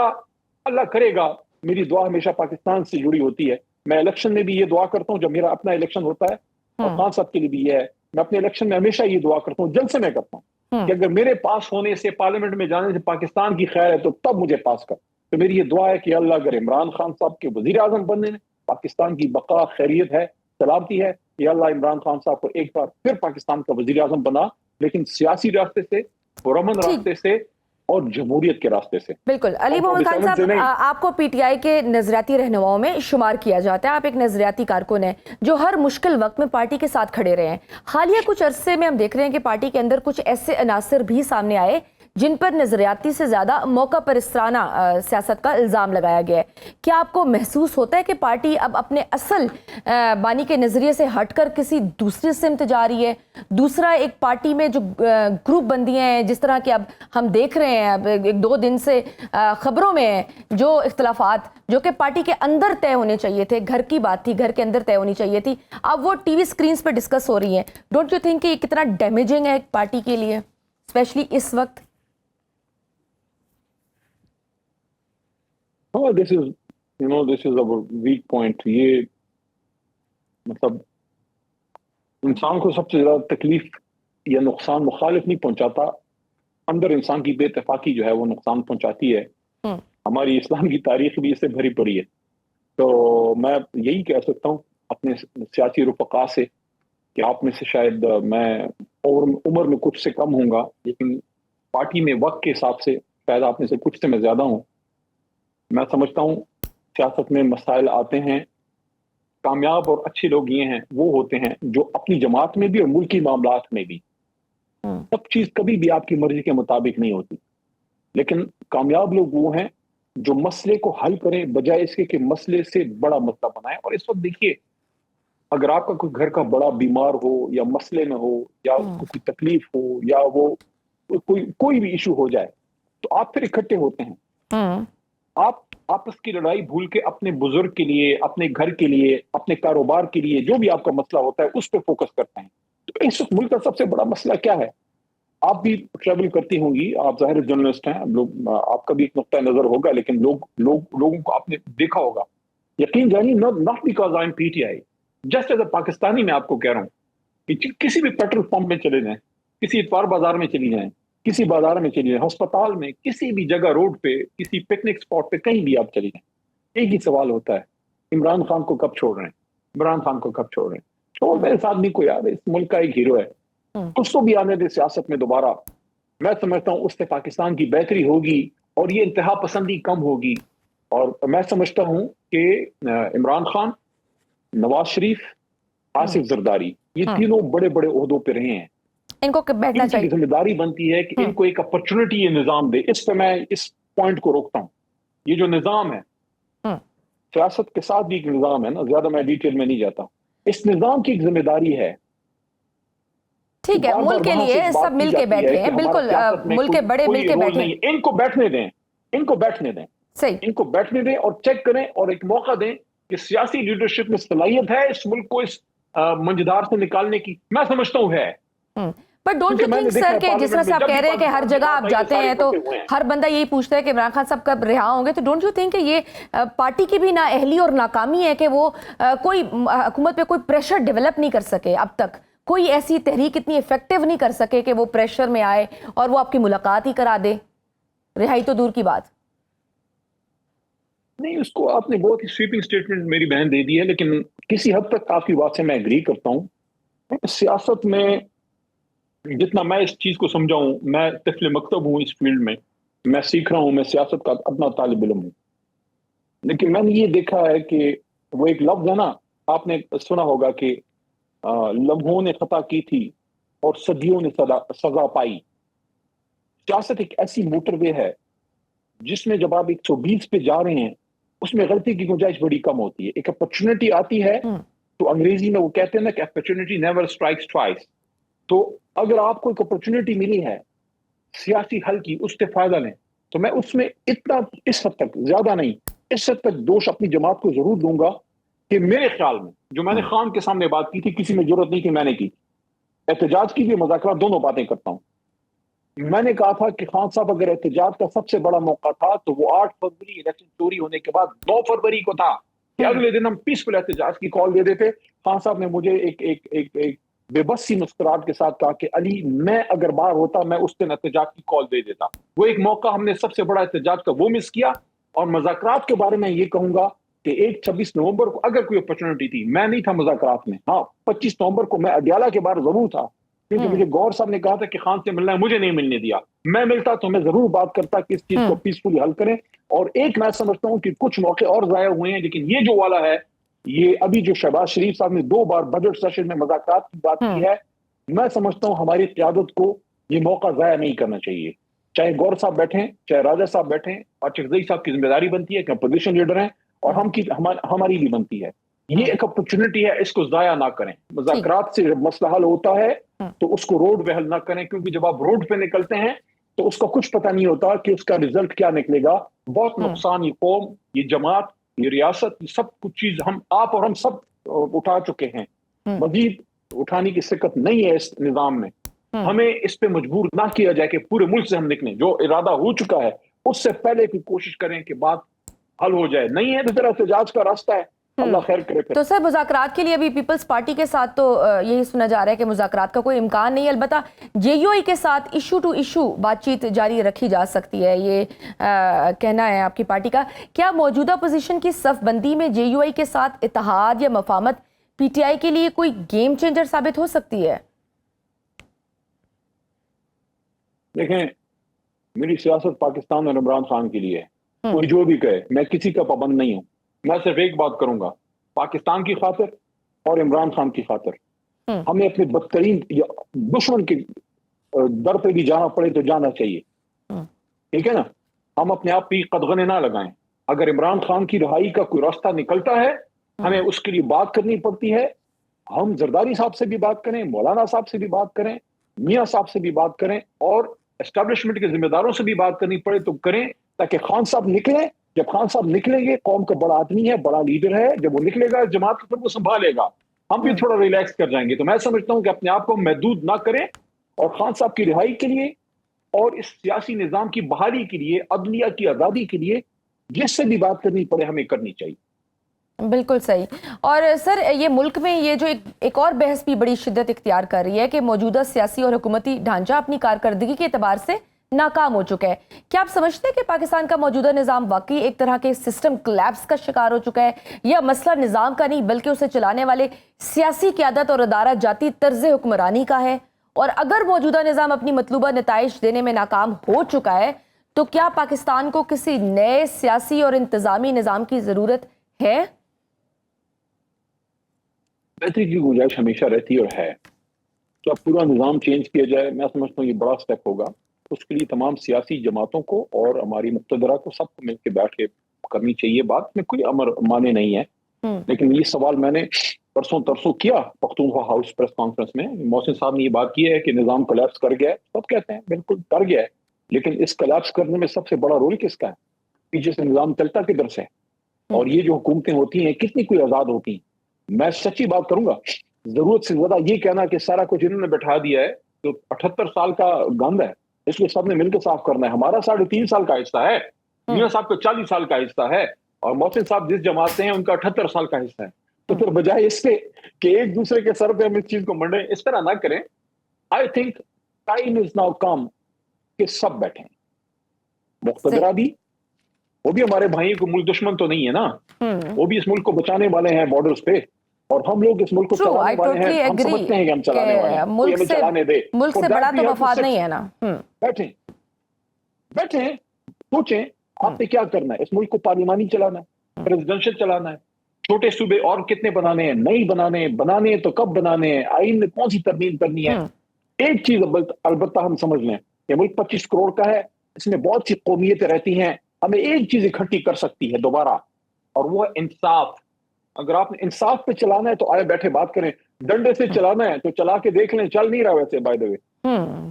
اللہ کرے گا۔ میری دعا ہمیشہ پاکستان سے جڑی ہوتی ہے، میں الیکشن میں بھی یہ دعا کرتا ہوں، جب میرا اپنا الیکشن ہوتا ہے، اور خان صاحب کے لیے بھی یہ ہے، میں اپنے الیکشن میں ہمیشہ یہ دعا کرتا ہوں، جلد سے میں کرتا ہوں کہ اگر میرے پاس ہونے سے، پارلیمنٹ میں جانے سے پاکستان کی خیر ہے تو تب مجھے پاس کر۔ تو میری یہ دعا ہے کہ اللہ اگر عمران خان صاحب کے وزیر اعظم بننے میں پاکستان کی بقا، خیریت ہے، سلامتی ہے، یا اللہ عمران خان صاحب کو ایک بار پھر پاکستان کا وزیر اعظم بنا، لیکن سیاسی راستے سے، پرامن راستے سے، اور جمہوریت کے راستے سے۔ بالکل، علی محمد خان صاحب، آپ کو پی ٹی آئی کے نظریاتی رہنماؤں میں شمار کیا جاتا ہے، آپ ایک نظریاتی کارکن ہیں جو ہر مشکل وقت میں پارٹی کے ساتھ کھڑے رہے ہیں۔ حالیہ کچھ عرصے میں ہم دیکھ رہے ہیں کہ پارٹی کے اندر کچھ ایسے عناصر بھی سامنے آئے جن پر نظریاتی سے زیادہ موقع پرستانہ سیاست کا الزام لگایا گیا ہے۔ کیا آپ کو محسوس ہوتا ہے کہ پارٹی اب اپنے اصل بانی کے نظریے سے ہٹ کر کسی دوسری سمت جا رہی ہے؟ دوسرا، ایک پارٹی میں جو گروپ بندیاں ہیں، جس طرح کہ اب ہم دیکھ رہے ہیں، اب ایک دو دن سے خبروں میں ہیں جو اختلافات جو کہ پارٹی کے اندر طے ہونے چاہیے تھے، گھر کی بات تھی، گھر کے اندر طے ہونی چاہیے تھی، اب وہ ٹی وی سکرینز پہ ڈسکس ہو رہی ہیں۔ ڈونٹ یو تھنک کہ یہ کتنا ڈیمیجنگ ہے ایک پارٹی کے لیے، اسپیشلی اس وقت؟ this is a weak point. یہ مطلب انسان کو سب سے زیادہ تکلیف یا نقصان مخالف نہیں پہنچاتا، اندر انسان کی بے اتفاقی جو ہے وہ نقصان پہنچاتی ہے۔ ہماری اسلام کی تاریخ بھی اس سے بھری پڑی ہے۔ تو میں یہی کہہ سکتا ہوں اپنے سیاسی رفقا سے کہ آپ میں سے شاید میں عمر میں کچھ سے کم ہوں گا، لیکن پارٹی میں وقت کے حساب سے شاید آپ میں سے کچھ سے میں زیادہ ہوں۔ میں سمجھتا ہوں سیاست میں مسائل آتے ہیں، کامیاب اور اچھے لوگ یہ ہیں، وہ ہوتے ہیں جو اپنی جماعت میں بھی اور ملکی معاملات میں بھی، سب چیز کبھی بھی آپ کی مرضی کے مطابق نہیں ہوتی، لیکن کامیاب لوگ وہ ہیں جو مسئلے کو حل کریں بجائے اس کے کہ مسئلے سے بڑا مسئلہ بنائیں۔ اور اس وقت دیکھیے، اگر آپ کا کوئی گھر کا بڑا بیمار ہو یا مسئلے میں ہو یا اس کو کوئی تکلیف ہو یا وہ کوئی بھی ایشو ہو جائے تو آپ پھر اکٹھے ہوتے ہیں، آپ آپس کی لڑائی بھول کے اپنے بزرگ کے لیے، اپنے گھر کے لیے، اپنے کاروبار کے لیے، جو بھی آپ کا مسئلہ ہوتا ہے اس پہ فوکس کرتے ہیں۔ تو اس وقت ملک کا سب سے بڑا مسئلہ کیا ہے؟ آپ بھی ٹریول کرتی ہوں گی، آپ ظاہر جرنلسٹ ہیں، آپ کا بھی ایک نقطہ نظر ہوگا، لیکن لوگوں کو آپ نے دیکھا ہوگا، یقین جانیے، not because I'm PTI، just as a Pakistani میں آپ کو کہہ رہا ہوں کہ کسی بھی پیٹرول پمپ میں چلے جائیں، کسی اتوار بازار میں چلی جائیں، کسی بازار میں چلی جائیں، ہسپتال میں، کسی بھی جگہ، روڈ پہ، کسی پکنک اسپاٹ پہ، کہیں بھی آپ چلی جائیں، ایک ہی سوال ہوتا ہے، عمران خان کو کب چھوڑ رہے ہیں؟ عمران خان کو کب چھوڑ رہے ہیں؟ چھوڑ دیں اس آدمی کو یار، اس ملک کا ایک ہیرو ہے، اس کو بھی آنے دے سیاست میں دوبارہ۔ میں سمجھتا ہوں اس سے پاکستان کی بہتری ہوگی اور یہ انتہا پسندی کم ہوگی۔ اور میں سمجھتا ہوں کہ عمران خان، نواز شریف، آصف زرداری، یہ تینوں بڑے بڑے عہدوں پہ رہے ہیں، ان کو بیٹھنا ان کی چاہیے، ذمہ داری بنتی ہے کہ ان کو ایک اپرچونٹی یہ نظام دے۔ اس پہ میں اس پوائنٹ کو روکتا ہوں۔ یہ جو نظام ہے، سیاست کے ساتھ بھی ایک نظام ہے نا، زیادہ میں ڈیٹیل میں نہیں جاتا ہوں، اس نظام کی ایک ذمہ داری ہے۔ ٹھیک ہے، ملک کے لیے سب مل کے بیٹھے ہیں، بالکل، ملک کے بڑے مل کے بیٹھے ہیں، ان کو بیٹھنے دیں، ان کو بیٹھنے دیں، صحیح، ان کو بیٹھنے دیں اور چیک کریں اور ایک موقع دیں کہ سیاسی لیڈرشپ میں صلاحیت ہے اس ملک کو اس منجدار سے نکالنے کی۔ میں سمجھتا ہوں ہے۔ بٹ ڈونٹ یو تھنک سر کہ جس طرح سے آپ کہہ رہے ہیں کہ ہر جگہ آپ جاتے ہیں تو ہر بندہ یہی پوچھتا ہے کہ عمران خان صاحب کب رہا ہوں گے، تو ڈونٹ یو تھنک کہ یہ پارٹی کی بھی نااہلی اور ناکامی ہے کہ وہ کوئی حکومت پہ کوئی پریشر ڈیولپ نہیں کر سکے؟ اب تک کوئی ایسی تحریک اتنی ایفیکٹو نہیں کر سکے کہ وہ پریشر میں آئے اور وہ آپ کی ملاقات ہی کرا دے، رہائی تو دور کی بات۔ نہیں، اس کو آپ نے بہت ہی سویپنگ سٹیٹمنٹ میری بہن دے دی ہے، لیکن کسی حد تک آپ کی بات سے میں ایگری کرتا ہوں۔ سیاست میں جتنا میں اس چیز کو سمجھا ہوں، میں طفل مکتب ہوں اس فیلڈ میں سیکھ رہا ہوں، میں سیاست کا اپنا طالب علم ہوں، لیکن میں نے یہ دیکھا ہے کہ وہ ایک لفظ ہے نا، آپ نے سنا ہوگا کہ لمحوں نے خطا کی تھی اور صدیوں نے سزا پائی۔ سیاست ایک ایسی موٹر وے ہے جس میں جب آپ 120 پہ جا رہے ہیں، اس میں غلطی کی گنجائش بڑی کم ہوتی ہے۔ ایک اپرچونٹی آتی ہے تو انگریزی میں وہ کہتے ہیں نا کہ اپرچونٹی نیور اسٹرائکس ٹوائس۔ تو اگر آپ کو ایک اپرچونٹی ملی ہے سیاسی حل کی، اس سے فائدہ لیں۔ تو میں اس میں اتنا، اس حد تک، زیادہ نہیں، اس حد تک دوش اپنی جماعت کو ضرور دوں گا کہ میرے خیال میں جو میں نے خان کے سامنے بات کی تھی، کسی میں ضرورت نہیں کہ میں نے کی، احتجاج کی بھی، مذاکرات، دونوں باتیں کرتا ہوں۔ میں نے کہا تھا کہ خان صاحب اگر احتجاج کا سب سے بڑا موقع تھا تو وہ 8 فروری الیکشن چوری ہونے کے بعد 9 فروری کو تھا کہ اگلے دن ہم پیسفل احتجاج کی کال دے دیتے۔ خان صاحب نے مجھے ایک بے بس سی مسکراہٹ کے ساتھ کہا کہ علی، میں اگر باہر ہوتا میں اس دن احتجاج کی کال دے دیتا۔ وہ ایک موقع ہم نے سب سے بڑا احتجاج کا وہ مس کیا۔ اور مذاکرات کے بارے میں یہ کہوں گا کہ 26 نومبر کو اگر کوئی اپرچونٹی تھی، میں نہیں تھا مذاکرات میں، ہاں 25 نومبر کو میں اڈیالہ کے باہر ضرور تھا، کیونکہ مجھے گور صاحب نے کہا تھا کہ خان سے ملنا ہے، مجھے نہیں ملنے دیا۔ میں ملتا تو میں ضرور بات کرتا کہ اس چیز کو پیسفلی حل کریں۔ اور ایک میں سمجھتا ہوں کہ کچھ موقع اور ضائع ہوئے ہیں، لیکن یہ جو والا ہے، یہ ابھی جو شہباز شریف صاحب نے 2 بار بجٹ سیشن میں مذاکرات کی بات کی ہے، میں سمجھتا ہوں ہماری قیادت کو یہ موقع ضائع نہیں کرنا چاہیے۔ چاہے گور صاحب بیٹھے ہیں, چاہے راجہ صاحب بیٹھے ہیں, اور چغزئی صاحب کی ذمہ داری بنتی ہے کہ اپوزیشن لیڈر ہیں, اور ہماری بھی بنتی ہے. یہ ایک اپرچونٹی ہے, اس کو ضائع نہ کریں. مذاکرات سے جب مسئلہ حل ہوتا ہے تو اس کو روڈ پہ حل نہ کریں, کیونکہ جب آپ روڈ پہ نکلتے ہیں تو اس کا کچھ پتہ نہیں ہوتا کہ اس کا رزلٹ کیا نکلے گا. بہت نقصان یہ قوم, یہ جماعت, یہ ریاست, یہ سب کچھ چیز آپ اور ہم سب اٹھا چکے ہیں. مزید اٹھانے کی سکت نہیں ہے اس نظام میں. ہمیں اس پہ مجبور نہ کیا جائے کہ پورے ملک سے ہم نکلیں. جو ارادہ ہو چکا ہے اس سے پہلے کی کوشش کریں کہ بات حل ہو جائے. نہیں ہے تو ذرا احتجاج کا راستہ ہے, اللہ خیر کرے. تو سر مذاکرات کے لیے ابھی پیپلز پارٹی کے ساتھ تو یہی سنا جا رہا ہے کہ مذاکرات کا کوئی امکان نہیں ہے. البتہ جے یو آئی کے ساتھ ایشو ٹو ایشو بات چیت جاری رکھی جا سکتی ہے, یہ کہنا ہے آپ کی پارٹی کا. کیا موجودہ پوزیشن کی صف بندی میں جے یو آئی کے ساتھ اتحاد یا مفاہمت پی ٹی آئی کے لیے کوئی گیم چینجر ثابت ہو سکتی ہے؟ دیکھیں, میری سیاست پاکستان اور عمران خان کے لیے ہے. کوئی جو بھی کہے, میں کسی کا پابند نہیں ہوں. میں صرف ایک بات کروں گا, پاکستان کی خاطر اور عمران خان کی خاطر ہمیں اپنے بدترین دشمن کے در پہ بھی جانا پڑے تو جانا چاہیے. ٹھیک ہے نا, ہم اپنے آپ پہ قدغنے نہ لگائیں. اگر عمران خان کی رہائی کا کوئی راستہ نکلتا ہے, ہمیں اس کے لیے بات کرنی پڑتی ہے. ہم زرداری صاحب سے بھی بات کریں, مولانا صاحب سے بھی بات کریں, میاں صاحب سے بھی بات کریں, اور اسٹیبلشمنٹ کے ذمہ داروں سے بھی بات کرنی پڑے تو کریں, تاکہ خان صاحب نکلیں. جب خان صاحب نکلیں گے, قوم کا بڑا آدمی ہے, بڑا لیڈر ہے, جب وہ نکلے گا جماعت کو وہ سنبھالے گا, ہم بھی تھوڑا ریلیکس کر جائیں گے. تو میں سمجھتا ہوں کہ اپنے آپ کو محدود نہ کریں, اور خان صاحب کی رہائی کے لیے اور اس سیاسی نظام کی بحالی کے لیے, عدلیہ کی آزادی کے لیے جس سے بھی بات کرنی پڑے ہمیں کرنی چاہیے. بالکل صحیح. اور سر یہ ملک میں یہ جو ایک اور بحث بھی بڑی شدت اختیار کر رہی ہے کہ موجودہ سیاسی اور حکومتی ڈھانچہ اپنی کارکردگی کے اعتبار سے ناکام ہو چکا ہے. کیا آپ سمجھتے ہیں کہ پاکستان کا موجودہ نظام واقعی ایک طرح کے سسٹم کلیپس کا شکار ہو چکا ہے, یا مسئلہ نظام کا نہیں بلکہ اسے چلانے والے سیاسی قیادت اور ادارہ جاتی طرز حکمرانی کا ہے؟ اور اگر موجودہ نظام اپنی مطلوبہ نتائج دینے میں ناکام ہو چکا ہے تو کیا پاکستان کو کسی نئے سیاسی اور انتظامی نظام کی ضرورت ہے؟ بہتری کی گنجائش ہمیشہ رہتی اور ہے. تو اب پورا نظام چینج کیا جائے, میں سمجھتا ہوں یہ بڑا سٹیپ ہوگا. اس کے لیے تمام سیاسی جماعتوں کو اور ہماری مقتدرہ کو سب کو مل کے بیٹھ کے کرنی چاہیے. بات میں کوئی امر مانے نہیں ہے, لیکن یہ سوال میں نے پرسوں ترسوں کیا پختونخوا ہاؤس پریس کانفرنس میں. محسن صاحب نے یہ بات کی ہے کہ نظام کولیپس کر گیا ہے. سب کہتے ہیں بالکل کر گیا ہے, لیکن اس کولیپس کرنے میں سب سے بڑا رول کس کا ہے؟ پیچھے سے نظام چلتا کدھر سے, اور یہ جو حکومتیں ہوتی ہیں کتنی کوئی آزاد ہوتی ہیں. میں سچی بات کروں گا, ضرورت سے زیادہ یہ کہنا کہ سارا کچھ انہوں نے بٹھا دیا ہے تو 78 سال کا گند ہے, اس کو سب نے مل کے صاف کرنا ہے. ہمارا 3.5 سال کا حصہ ہے, میاں صاحب کا 40 سال کا حصہ ہے, اور محسن صاحب جس جماعت سے ہیں ان کا 78 سال کا حصہ ہے. تو پھر بجائے اس سے کہ ایک دوسرے کے سر پہ ہم اس چیز کو منڈیں, اس طرح نہ کریں. I think time is now come کہ سب بیٹھیں, مقتدرہ بھی, وہ بھی ہمارے بھائی کو, ملک دشمن تو نہیں ہے نا, وہ بھی اس ملک کو بچانے والے ہیں بارڈرز پہ, اور ہم لوگ اس ملک کو چلانے والے ہیں. ہم سمجھتے ہیں کہ ہم چلانے والے ہیں, کوئی ہمیں چلانے دے. ملک سے بڑا تو مفاد نہیں ہے نا. بیٹھیں سوچیں آپ نے کیا کرنا ہے. اس ملک کو پارلیمانی چلانا ہے, پریزیڈنشل چلانا ہے, چھوٹے صوبے اور کتنے بنانے ہیں, نہیں بنانے ہیں تو کب بنانے ہیں, آئین میں کون سی ترمیم کرنی ہے. ایک چیز البتہ ہم سمجھ لیں, یہ ملک 25 کروڑ کا ہے, اس میں بہت سی قومیتیں رہتی ہیں. ہمیں ایک چیز اکٹھی کر سکتی ہے دوبارہ, اور وہ انصاف. اگر آپ نے انصاف پہ چلانا ہے تو آئے بیٹھے بات کریں, ڈنڈے سے چلانا ہے تو چلا کے دیکھ لیں, چل نہیں رہا ویسے بائی دی وے.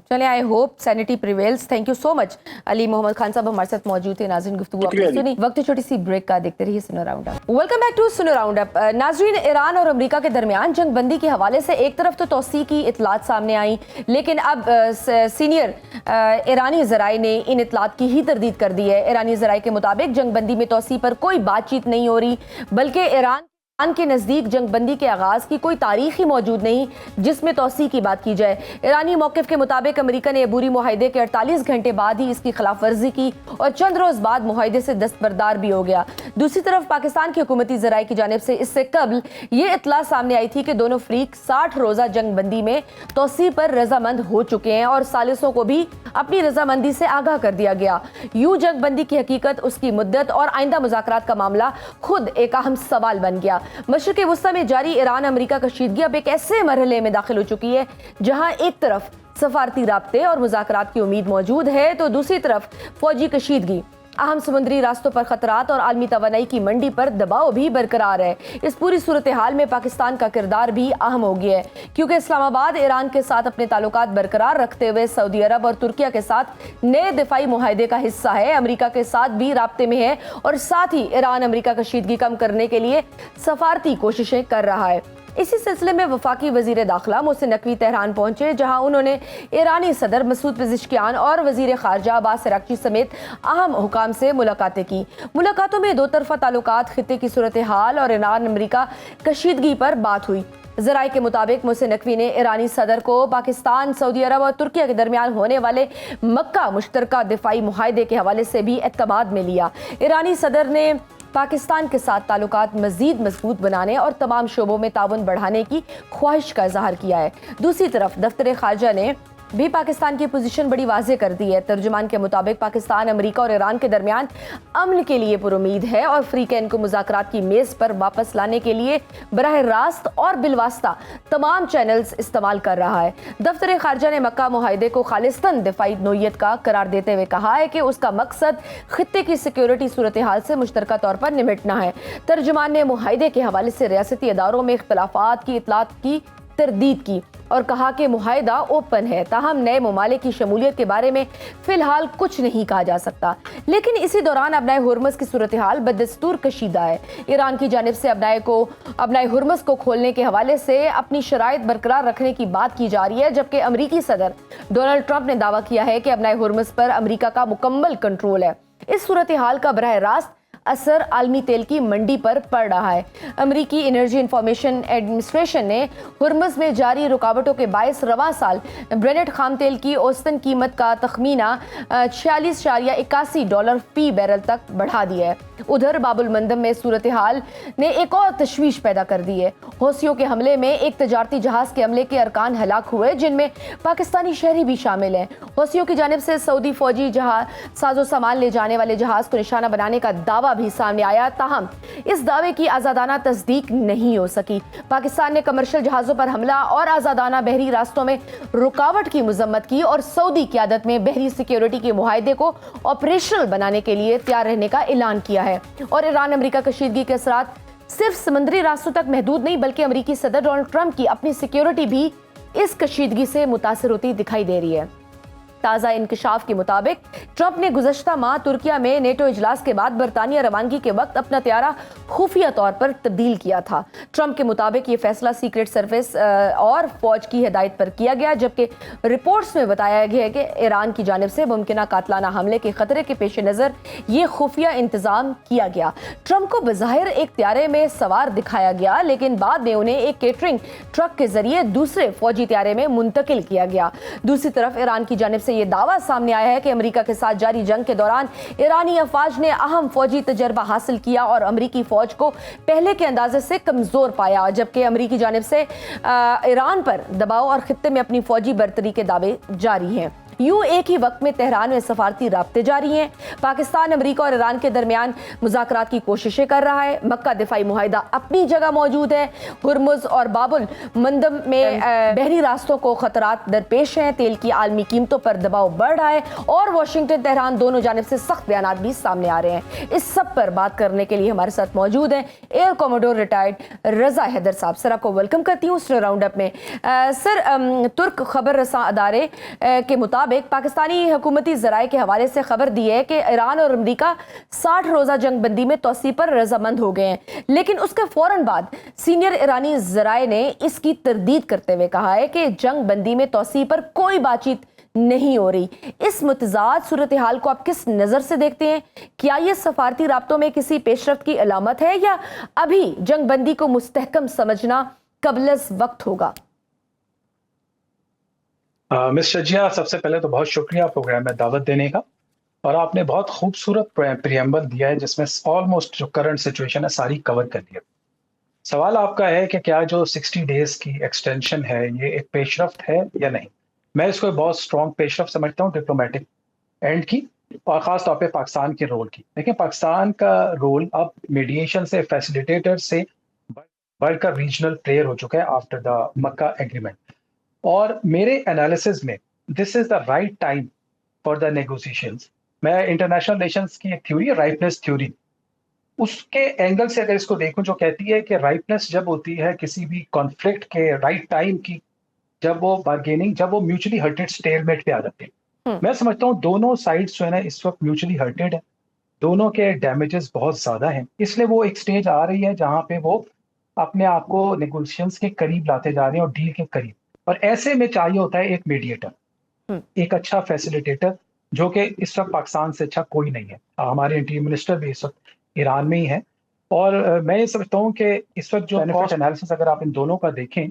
چلے, I hope sanity prevails. Thank you so much. Ali Muhammad Khan Sahib ہمارے ساتھ موجود تھے. ناظرین گفتگو آپ نے سنی. وقت چھوٹی سی بریک کا, دیکھتے رہیے Suno round up. Welcome back to Suno round up. ناظرین, ایران اور امریکہ کے درمیان جنگ بندی کے حوالے سے ایک طرف تو توسیع کی اطلاعات سامنے آئیں, لیکن اب سینئر ایرانی ذرائع نے ان اطلاعات کی ہی تردید کر دی ہے. ایرانی ذرائع کے مطابق جنگ بندی میں توسیع پر کوئی بات چیت نہیں ہو رہی, بلکہ ایران کے نزدیک جنگ بندی کے آغاز کی کوئی تاریخ ہی موجود نہیں جس میں توسیع کی بات کی جائے. ایرانی موقف کے مطابق امریکہ نے عبوری معاہدے کے 48 گھنٹے بعد ہی اس کی خلاف ورزی کی اور چند روز بعد معاہدے سے دستبردار بھی ہو گیا. دوسری طرف پاکستان کی حکومتی ذرائع کی جانب سے اس سے قبل یہ اطلاع سامنے آئی تھی کہ دونوں فریق 60 روزہ جنگ بندی میں توسیع پر رضامند ہو چکے ہیں اور ثالثوں کو بھی اپنی رضامندی سے آگاہ کر دیا گیا. یوں جنگ بندی کی حقیقت, اس کی مدت اور آئندہ مذاکرات کا معاملہ خود ایک اہم سوال بن گیا. مشرق وسطی میں جاری ایران امریکہ کشیدگی اب ایک ایسے مرحلے میں داخل ہو چکی ہے جہاں ایک طرف سفارتی رابطے اور مذاکرات کی امید موجود ہے تو دوسری طرف فوجی کشیدگی، اہم سمندری راستوں پر خطرات اور عالمی توانائی کی منڈی پر دباؤ بھی برقرار ہے۔ اس پوری صورتحال میں پاکستان کا کردار بھی اہم ہو گیا ہے، کیونکہ اسلام آباد ایران کے ساتھ اپنے تعلقات برقرار رکھتے ہوئے سعودی عرب اور ترکیہ کے ساتھ نئے دفاعی معاہدے کا حصہ ہے، امریکہ کے ساتھ بھی رابطے میں ہے اور ساتھ ہی ایران امریکہ کشیدگی کم کرنے کے لیے سفارتی کوششیں کر رہا ہے۔ اسی سلسلے میں وفاقی وزیر داخلہ محسن نقوی تہران پہنچے، جہاں انہوں نے ایرانی صدر مسعود پزشکیان اور وزیر خارجہ عباس عراقچی سمیت اہم حکام سے ملاقاتیں کی۔ ملاقاتوں میں دو طرفہ تعلقات، خطے کی صورتحال اور ایران امریکہ کشیدگی پر بات ہوئی۔ ذرائع کے مطابق محسن نقوی نے ایرانی صدر کو پاکستان، سعودی عرب اور ترکیہ کے درمیان ہونے والے مکہ مشترکہ دفاعی معاہدے کے حوالے سے بھی اعتماد میں لیا۔ ایرانی صدر نے پاکستان کے ساتھ تعلقات مزید مضبوط بنانے اور تمام شعبوں میں تعاون بڑھانے کی خواہش کا اظہار کیا ہے۔ دوسری طرف دفتر خارجہ نے بھی پاکستان کی پوزیشن بڑی واضح کر دی ہے۔ ترجمان کے مطابق پاکستان امریکہ اور ایران کے درمیان امن کے لیے پر امید ہے اور فریقین کو مذاکرات کی میز پر واپس لانے کے لیے براہ راست اور بالواسطہ تمام چینلز استعمال کر رہا ہے۔ دفتر خارجہ نے مکہ معاہدے کو خالصتاً دفاعی نوعیت کا قرار دیتے ہوئے کہا ہے کہ اس کا مقصد خطے کی سیکیورٹی صورتحال سے مشترکہ طور پر نمٹنا ہے۔ ترجمان نے معاہدے کے حوالے سے ریاستی اداروں میں اختلافات کی اطلاعات کی تردید کی اور کہا کہ معاہدہ اوپن ہے، تاہم نئے ممالک کی شمولیت کے بارے میں فی الحال کچھ نہیں کہا جا سکتا۔ لیکن اسی دوران ابنائے ہرمز کی صورتحال بدستور کشیدہ ہے۔ ایران کی جانب سے ابنائے ہرمز کو کھولنے کے حوالے سے اپنی شرائط برقرار رکھنے کی بات کی جا رہی ہے، جبکہ امریکی صدر ڈونلڈ ٹرمپ نے دعویٰ کیا ہے کہ ابنائے ہرمز پر امریکہ کا مکمل کنٹرول ہے۔ اس صورتحال کا براہ راست اثر عالمی تیل کی منڈی پر پڑ رہا ہے۔ امریکی انرجی انفارمیشن ایڈمنسٹریشن نے ہرمز میں جاری رکاوٹوں کے باعث رواں سال برنٹ خام تیل کی اوسطن قیمت کا تخمینہ $46.81 فی بیرل تک بڑھا دیا ہے۔ ادھر باب المندب میں صورتحال نے ایک اور تشویش پیدا کر دی ہے۔ حوثیوں کے حملے میں ایک تجارتی جہاز کے عملے کے ارکان ہلاک ہوئے، جن میں پاکستانی شہری بھی شامل ہیں۔ حوثیوں کی جانب سے سعودی فوجی ساز و سامان لے جانے والے جہاز کو نشانہ بنانے کا دعویٰ بھی سامنے آیا، تاہم اس دعوے کی آزادانہ تصدیق نہیں ہو سکی۔ پاکستان نے کمرشل جہازوں پر حملہ اور آزادانہ بحری راستوں میں رکاوٹ کی مذمت کی اور سعودی قیادت میں بحری سیکیورٹی کے معاہدے کو آپریشنل بنانے کے لیے تیار رہنے کا اعلان کیا ہے۔ اور ایران امریکہ کشیدگی کے اثرات صرف سمندری راستوں تک محدود نہیں، بلکہ امریکی صدر ڈونلڈ ٹرمپ کی اپنی سیکیورٹی بھی اس کشیدگی سے متاثر ہوتی دکھائی دے رہی ہے۔ تازہ انکشاف کے مطابق ٹرمپ نے گزشتہ ماہ ترکیہ میں نیٹو اجلاس کے بعد برطانیہ روانگی کے وقت اپنا طیارہ خفیہ طور پر تبدیل کیا تھا۔ ٹرمپ کے مطابق یہ فیصلہ سیکرٹ سروس اور فوج کی ہدایت پر کیا گیا، جبکہ رپورٹس میں بتایا گیا ہے کہ ایران کی جانب سے ممکنہ قاتلانہ حملے کے خطرے کے پیش نظر یہ خفیہ انتظام کیا گیا۔ ٹرمپ کو بظاہر ایک طیارے میں سوار دکھایا گیا، لیکن بعد میں انہیں ایک کیٹرنگ ٹرک کے ذریعے دوسرے فوجی طیارے میں منتقل کیا گیا۔ دوسری طرف ایران کی جانب سے یہ دعویٰ سامنے آیا ہے کہ امریکہ کے ساتھ جاری جنگ کے دوران ایرانی افواج نے اہم فوجی تجربہ حاصل کیا اور امریکی فوج کو پہلے کے اندازے سے کمزور پایا، جبکہ امریکی جانب سے ایران پر دباؤ اور خطے میں اپنی فوجی برتری کے دعوے جاری ہیں۔ یوں ایک ہی وقت میں تہران میں سفارتی رابطے جاری ہیں۔ پاکستان امریکہ اور ایران کے درمیان مذاکرات کی کوششیں کر رہا ہے۔ مکہ دفاعی معاہدہ اپنی جگہ موجود ہے۔ ہرمز اور باب المندب میں بحری راستوں کو خطرات درپیش ہیں۔ تیل کی عالمی قیمتوں پر دباؤ بڑھ رہا ہے اور واشنگٹن تہران دونوں جانب سے سخت بیانات بھی سامنے آ رہے ہیں۔ اس سب پر بات کرنے کے لیے ہمارے ساتھ موجود ہیں ایئر کوموڈور ریٹائرڈ رضا حیدر صاحب۔ سر، آپ کو ویلکم کرتی ہوں اسٹوڈیو راؤنڈ اپ میں۔ سر، ترک خبر رساں ادارے کے مطابق پاکستانی حکومتی ذرائع کے حوالے سے خبر دی ہے کہ ایران اور امریکہ 60 روزہ جنگ بندی میں توسیع پر رضامند ہو گئے ہیں، لیکن اس کے فوراً بعد سینئر ایرانی ذرائع نے اس کی تردید کرتے ہوئے کہا ہے کہ جنگ بندی میں توسیع پر کوئی بات چیت نہیں ہو رہی۔ اس متضاد صورتحال کو آپ کس نظر سے دیکھتے ہیں؟ کیا یہ سفارتی رابطوں میں کسی پیش رفت کی علامت ہے یا ابھی جنگ بندی کو مستحکم سمجھنا قبل از وقت ہوگا؟ مس شجیہ، سب سے پہلے تو بہت شکریہ پروگرام میں دعوت دینے کا، اور آپ نے بہت خوبصورت پریمبل دیا ہے جس میں آلموسٹ جو کرنٹ سچویشن ہے ساری کور کر دیا۔ سوال آپ کا ہے کہ کیا جو 60 ڈیز کی ایکسٹینشن ہے یہ ایک پیش رفت ہے یا نہیں؟ میں اس کو بہت اسٹرانگ پیش رفت سمجھتا ہوں ڈپلومیٹک اینڈ کی، اور خاص طور پہ پاکستان کے رول کی۔ لیکن پاکستان کا رول اب میڈیشن سے فیسیلیٹیٹر سے بڑھ کر ریجنل پلیئر ہو چکا ہے آفٹر دا مکہ ایگریمنٹ۔ اور میرے انالیسز میں this is the right time for the negotiations. میں انٹرنیشنل ریلیشنز کی ایک تھیوری ہے رائپنس تھیوری، اس کے اینگل سے اگر اس کو دیکھوں جو کہتی ہے کہ رائپنس جب ہوتی ہے کسی بھی کانفلکٹ کے رائٹ ٹائم کی، جب وہ بارگیننگ، جب وہ میوچلی ہرٹڈ اسٹیل میٹ پہ آ جاتے ہیں. میں سمجھتا ہوں دونوں سائڈس جو ہے نا اس وقت میوچلی ہرٹڈ ہیں، دونوں کے ڈیمیجز بہت زیادہ ہیں، اس لیے وہ ایک سٹیج آ رہی ہے جہاں پہ وہ اپنے آپ کو نیگوشیشنز کے قریب لاتے جا رہے ہیں اور ڈیل کے قریب. اور ایسے میں چاہیے ہوتا ہے ایک میڈیٹر، ایک اچھا فیسیلیٹیٹر، جو کہ اس وقت پاکستان سے اچھا کوئی نہیں ہے. ہمارے انٹیریئر منسٹر بھی اس وقت ایران میں ہی ہے. اور میں یہ سمجھتا ہوں کہ اس وقت جو کاسٹ انالیسس اگر آپ ان دونوں کا دیکھیں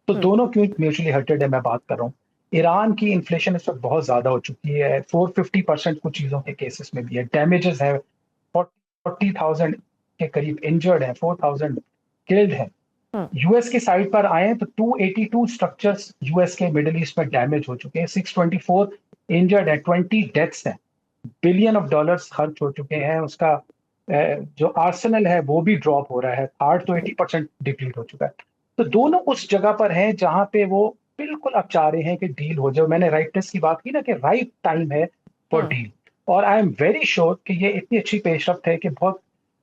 تو دونوں کیوں میوچلی ہرٹڈ ہے. میں بات کر رہا ہوں ایران کی انفلیشن اس وقت بہت زیادہ ہو چکی ہے، 450% کچھ چیزوں کے کیسز میں بھی ہے، ڈیمیجز ہے، 40,000 کے قریب انجرڈ ہیں، 4,000 کلڈ ہیں. یو ایس کی سائڈ پر آئے تو 282 اسٹرکچرز یو ایس کے مڈل ایسٹ میں ڈیمیج ہو چکے ہیں، 624 انجرڈ ہیں، 20 ڈیتھس ہیں، بلین آف ڈالرز خرچ ہو چکے ہیں. اس کا جو آرسنل ہے وہ بھی ڈراپ ہو رہا ہے، آرٹ تو 80% ڈپلیٹ ہو چکا ہے. تو دونوں اس جگہ پر ہیں جہاں پہ وہ بالکل اب چاہ رہے ہیں کہ ڈیل ہو جائے. میں نے رائٹنس کی بات کی نا کہ رائٹ ٹائم ہے فار ڈیل، اور آئی ایم ویری شیور کہ یہ اتنی اچھی پیش رفت ہے کہ بہت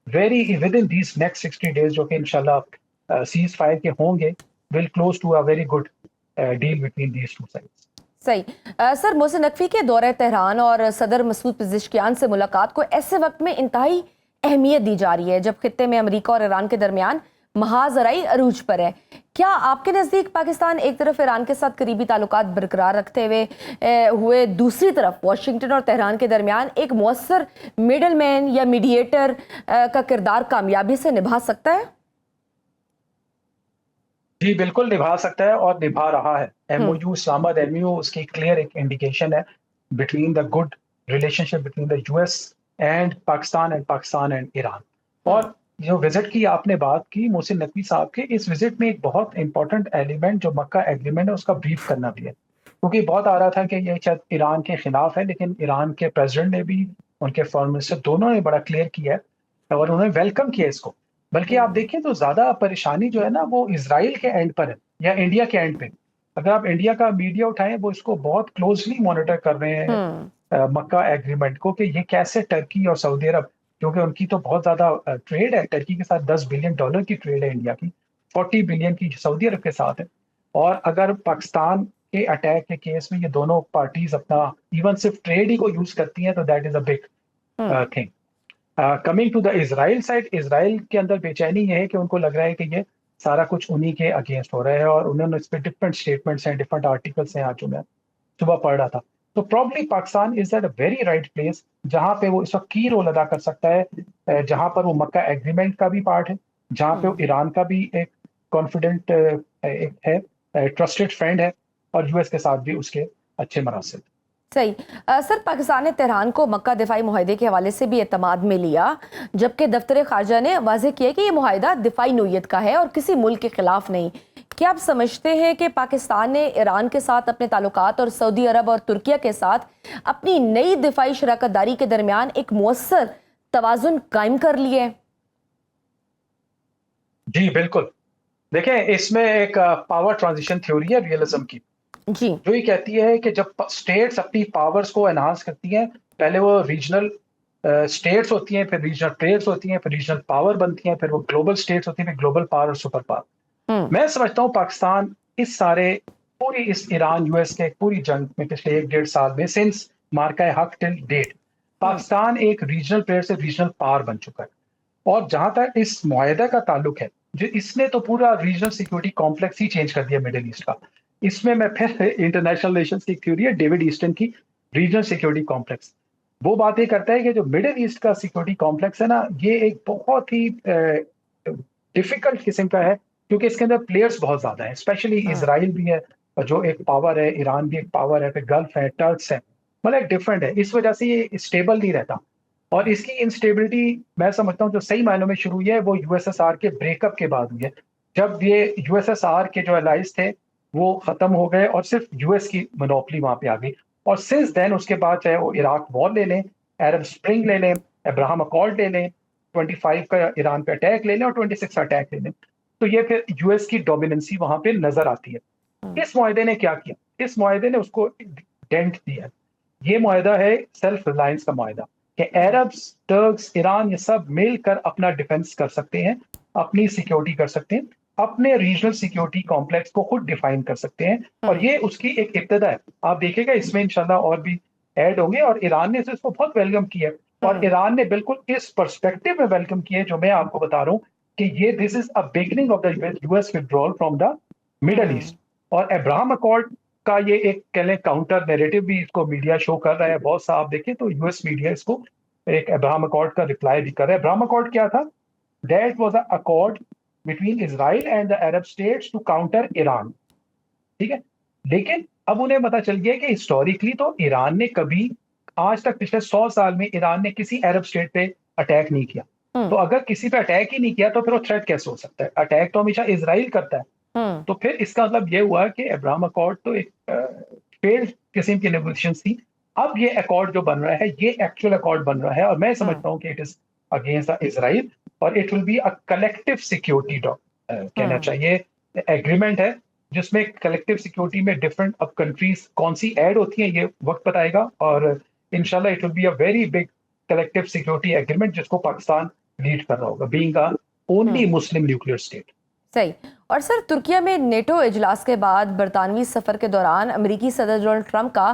very within these next 60 days جو کہ انشاءاللہ سیز فائر کے ہوں گے، will close to a very good deal between these two sides. صحیح. سر، محسن نقوی کے دورہ تہران اور صدر مسعود پزشکیان سے ملاقات کو ایسے وقت میں انتہائی اہمیت دی جا رہی ہے جب خطے میں امریکہ اور ایران کے درمیان محاذ زرعی عروج پر ہے. کیا آپ کے نزدیک پاکستان ایک طرف ایران کے ساتھ قریبی تعلقات برقرار رکھتے ہوئے دوسری طرف واشنگٹن اور تہران کے درمیان ایک مؤثر میڈل مین یا میڈیٹر کا کردار کامیابی سے نبھا سکتا ہے؟ جی بالکل نبھا سکتا ہے اور نبھا رہا ہے. ایم او یو اسلام آباد ایم یو اس کی کلیئر ایک انڈیکیشن ہے between the good relation ship between the U S and Pakistan and Iran. اور جو وزٹ کی آپ نے بات کی محسن نقوی صاحب کے، اس وزٹ میں ایک بہت امپورٹنٹ ایلیمنٹ جو مکہ ایگریمنٹ ہے اس کا بریف کرنا بھی ہے، کیونکہ بہت آ رہا تھا کہ یہ شاید ایران کے خلاف ہے، لیکن ایران کے پریزیڈنٹ نے بھی، ان کے فارن منسٹر دونوں نے بڑا کلیئر کیا ہے اور انہوں نے ویلکم کیا اس کو. بلکہ آپ دیکھیں تو زیادہ پریشانی جو ہے نا وہ اسرائیل کے اینڈ پر ہے یا انڈیا کے اینڈ پہ. اگر آپ انڈیا کا میڈیا اٹھائیں وہ اس کو بہت کلوزلی مانیٹر کر رہے ہیں مکہ ایگریمنٹ کو، کہ یہ کیسے ٹرکی اور سعودی عرب، کیونکہ ان کی تو بہت زیادہ ٹریڈ ہے، ٹرکی کے ساتھ $10 بلین کی ٹریڈ ہے انڈیا کی، 40 بلین کی سعودی عرب کے ساتھ ہے. اور اگر پاکستان کے اٹیک کے کیس میں یہ دونوں پارٹیز اپنا ایون صرف ٹریڈ ہی کو یوز کرتی ہیں تو that is a big thing. Coming to the Israel side, Israel کے اندر بے چینی یہ ہے کہ ان کو لگ رہا ہے کہ یہ سارا کچھ انہی کے اگینسٹ ہو رہا ہے، اور انہوں نے اس پہ ڈفرنٹ اسٹیٹمنٹس ہیں، ڈفرنٹ آرٹیکلس ہیں، آج جو میں صبح پڑھ رہا تھا. تو probably Pakistan is at a very right place جہاں پہ وہ اس وقت کی رول ادا کر سکتا ہے، جہاں پر وہ مکہ ایگریمنٹ کا بھی پارٹ ہے، جہاں پہ وہ ایران کا بھی ایک کانفیڈنٹ ہے، ٹرسٹڈ فرینڈ ہے، اور یو ایس کے ساتھ بھی اس کے اچھے مراسل. صحیح. سر، پاکستان نے تہران کو مکہ دفاعی معاہدے کے حوالے سے بھی اعتماد میں لیا، جبکہ دفتر خارجہ نے واضح کیا کہ یہ معاہدہ دفاعی نوعیت کا ہے اور کسی ملک کے خلاف نہیں. کیا آپ سمجھتے ہیں کہ پاکستان نے ایران کے ساتھ اپنے تعلقات اور سعودی عرب اور ترکیہ کے ساتھ اپنی نئی دفاعی شراکت داری کے درمیان ایک مؤثر توازن قائم کر لیے؟ جی بالکل. دیکھیں اس میں ایک پاور ٹرانزیشن تھیوری ہے ریئلزم کی، جی، جو یہ کہتی ہے کہ جب اسٹیٹس اپنی پاورز کو انہانس کرتی ہیں، پہلے وہ ریجنل اسٹیٹس ہوتی ہیں، پھر ریجنل ٹریڈس ہوتی ہیں، پھر ریجنل پاور بنتی ہیں، پھر وہ گلوبل اسٹیٹس ہوتی ہیں، پھر گلوبل پاور اور سپر پاور. میں سمجھتا ہوں پاکستان اس سارے پوری اس ایران یو ایس کے پوری جنگ میں پچھلے 1.5 سال میں سنس مارکہ حق ٹل ڈیٹ پاکستان ایک ریجنل پلیئر سے ریجنل پاور بن چکا ہے. اور جہاں تک اس معاہدہ کا تعلق ہے، جو اس نے تو پورا ریجنل سیکورٹی کمپلیکس ہی چینج کر دیا مڈل ایسٹ کا. اس میں پھر انٹرنیشنل ریلیشنز کی تھیوری ہے ڈیوڈ ایسٹن کی، ریجنل سیکورٹی کمپلیکس. وہ بات یہ کرتا ہے کہ جو مڈل ایسٹ کا سیکورٹی کمپلیکس ہے نا، یہ ایک بہت ہی ڈیفیکلٹ قسم کا ہے، کیونکہ اس کے اندر پلیئرز بہت زیادہ ہیں، اسپیشلی اسرائیل بھی ہے جو ایک پاور ہے، ایران بھی ایک پاور ہے، پھر گلف ہے، ٹرکس ہے، مطلب ایک ڈفرینٹ ہے. اس وجہ سے یہ اسٹیبل نہیں رہتا، اور اس کی انسٹیبلٹی میں سمجھتا ہوں جو صحیح معنوں میں شروع ہوئی ہے وہ یو ایس ایس آر کے بریک اپ کے بعد ہوئی ہے، جب یہ یو ایس ایس آر کے جو الائز تھے وہ ختم ہو گئے اور صرف یو ایس کی منوپلی وہاں پہ آ گئی. اور سنس دین اس کے بعد چاہے وہ عراق وار لے لیں، عرب سپرنگ لے لیں، ابراہم اکارڈ لے لیں، 25 کا ایران پہ اٹیک لے لیں اور 26 کا اٹیک لے لیں، تو یہ پھر یو ایس کی ڈومیننسی وہاں پہ نظر آتی ہے. اس معاہدے نے کیا کیا؟ اس معاہدے نے اس کو ڈینٹ دیا. یہ معاہدہ ہے سیلف ریلائنس کا معاہدہ کہ عربس، ٹرکس، ایران یہ سب مل کر اپنا ڈیفنس کر سکتے ہیں، اپنی سیکیورٹی کر سکتے ہیں، اپنے ریجنل سیکیورٹی کمپلیکس کو خود ڈیفائن کر سکتے ہیں. اور یہ اس کی ایک ابتدا ہے. آپ دیکھیں گا اس میں انشاءاللہ اور بھی ایڈ ہوں گے. اور ایران نے اس کو بہت ویلکم کیا ہے، اور ایران نے بالکل اس پرسپیکٹو میں ویلکم کیا ہے جو میں آپ کو بتا رہا ہوں کہ یہ this is a beginning of the U S withdrawal from the middle east. اور ابراہم اکارڈ کا یہ ایک کہہ لیں کاؤنٹر نیریٹو بھی اس کو میڈیا شو کر رہا ہے. بہت سا آپ دیکھیں تو یو ایس میڈیا اس کو ایک ابراہم اکارڈ کا رپلائی بھی کر رہا ہے. ابراہم اکارڈ کیا تھا؟ That was a accord between Israel and the Arab states to counter Iran. ٹھیک ہے، لیکن اب انہیں پتا چل گیا کہ ہسٹوریکلی تو ایران نے کبھی آج تک پچھلے 100 سال میں ایران نے کسی عرب اسٹیٹ پہ اٹیک نہیں کیا. تو اگر کسی پہ اٹیک ہی نہیں کیا تو پھر وہ تھریٹ کیسے ہو سکتا ہے؟ اٹیک تو ہمیشہ اسرائیل کرتا ہے. تو پھر اس کا مطلب یہ ہوا کہ ابراہم اکارڈ تو ایک فیلڈ قسم کی نیگوشیشن تھی. اب یہ اکارڈ جو بن رہا ہے یہ ایکچوئل اکارڈ بن رہا ہے، اور میں سمجھتا ہوں کہ اٹ از اگینسٹ اسرائیل، اور it will be a collective security کہنا چاہیے ایگریمنٹ ہے جس میں کلیکٹو سیکیورٹی میں ڈفرنٹ اب کنٹریز کون سی ایڈ ہوتی ہیں یہ وقت بتائے گا. اور انشاءاللہ it will be a very big collective security agreement جس کو پاکستان لیڈ کر رہا ہوگا، being a only Muslim nuclear state. صحیح. اور سر، ترکیہ میں نیٹو اجلاس کے بعد برطانوی سفر کے دوران امریکی صدر ڈونلڈ ٹرمپ کا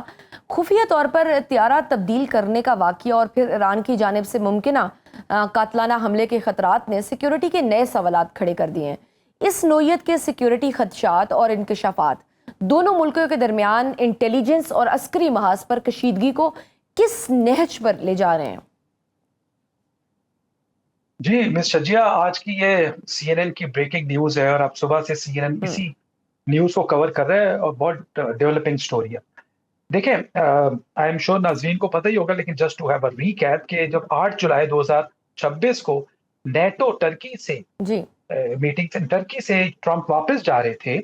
خفیہ طور پر طیارہ تبدیل کرنے کا واقعہ اور پھر ایران کی جانب سے ممکنہ قاتلانہ حملے کے خطرات نے سیکیورٹی کے نئے سوالات کھڑے کر دیے ہیں. اس نوعیت کے سیکیورٹی خدشات اور انکشافات دونوں ملکوں کے درمیان انٹیلیجنس اور عسکری محاذ پر کشیدگی کو کس نہج پر لے جا رہے ہیں؟ جی مس شجیہ، آج کی یہ سی این این کی بریکنگ نیوز ہے، اور آپ صبح سے سی این این اسی نیوز کو کور کر رہے ہیں، اور بہت ڈیولپنگ سٹوری ہے. دیکھیں، آئی ایم شیور ناظرین کو پتہ ہی ہوگا، لیکن just to have a recap کہ جب 8 جولائی 2026 کو نیٹو ٹرکی سے میٹنگ سے ٹرکی سے ٹرمپ واپس جا رہے تھے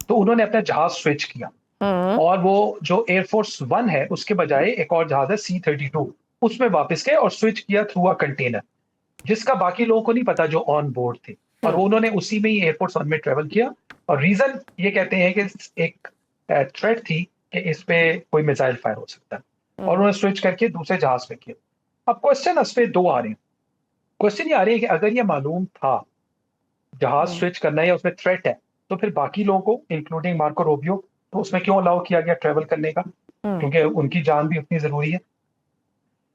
تو انہوں نے اپنا جہاز سوئچ کیا، اور وہ جو ایئر فورس 1 ہے اس کے بجائے ایک اور جہاز ہے C-32، اس میں واپس گئے اور سوئچ کیا تھرو اے کنٹینر جس کا باقی لوگوں کو نہیں پتا جو آن بورڈ تھے، اور انہوں نے اسی میں ہی ایئر فورس 1 میں ٹریول کیا. اور ریزن یہ کہتے ہیں کہ ایک تھریٹ تھی کہ اس پہ کوئی میزائل فائر ہو سکتا ہے، اور انہوں نے سوئچ کر کے دوسرے جہاز پہ کیا. اب کوشچن اس پہ 2 آ رہے ہیں. کوشچن یہ آ رہے ہیں کہ اگر یہ معلوم تھا جہاز سوئچ کرنا ہے یا اس میں تھریٹ ہے تو پھر باقی لوگوں کو انکلوڈنگ مارکو روبیو تو اس میں کیوں الاؤ کیا گیا ٹریول کرنے کا، کیونکہ ان کی جان بھی اتنی ضروری ہے.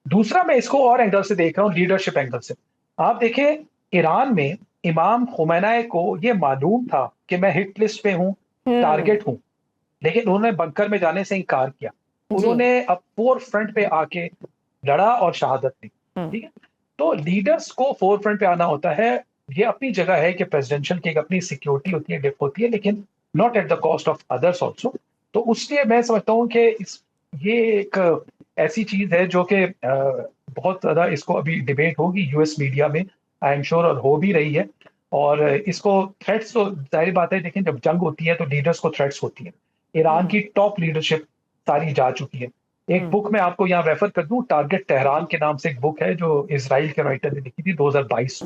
دوسرا میں اس کو اور اینگل سے دیکھ رہا ہوں، لیڈرشپ اینگل سے. آپ دیکھیں ایران میں امام خمینی کو یہ معلوم تھا کہ میں ہٹ لسٹ پہ ہوں، ٹارگٹ ہوں، لیکن انہوں نے بنکر میں جانے سے انکار کیا. انہوں نے اب فور فرنٹ پہ آ کے لڑا اور شہادت دی. ٹھیک ہے، تو لیڈرز کو فور فرنٹ پہ آنا ہوتا ہے. یہ اپنی جگہ ہے کہ پریزیڈنشل کی ایک اپنی سیکیورٹی ہوتی ہے، ڈپ ہوتی ہے، لیکن not at the cost of others also. تو اس لیے میں سمجھتا ہوں کہ یہ ایک ایسی چیز ہے جو کہ بہت زیادہ اس کو ابھی ڈیبیٹ ہوگی یو ایس میڈیا میں، آئی ایم شیور، اور ہو بھی رہی ہے. اور اس کو تھریٹس تو ظاہر بات ہے، دیکھیں جب جنگ ہوتی ہے تو لیڈرز کو تھریٹس ہوتی ہیں. ایران کی ٹاپ لیڈرشپ ساری جا چکی ہے. ایک بک میں آپ کو یہاں ریفر کر دوں، ٹارگٹ تہران کے نام سے ایک بک ہے جو اسرائیل کے رائٹر نے لکھی تھی 2022،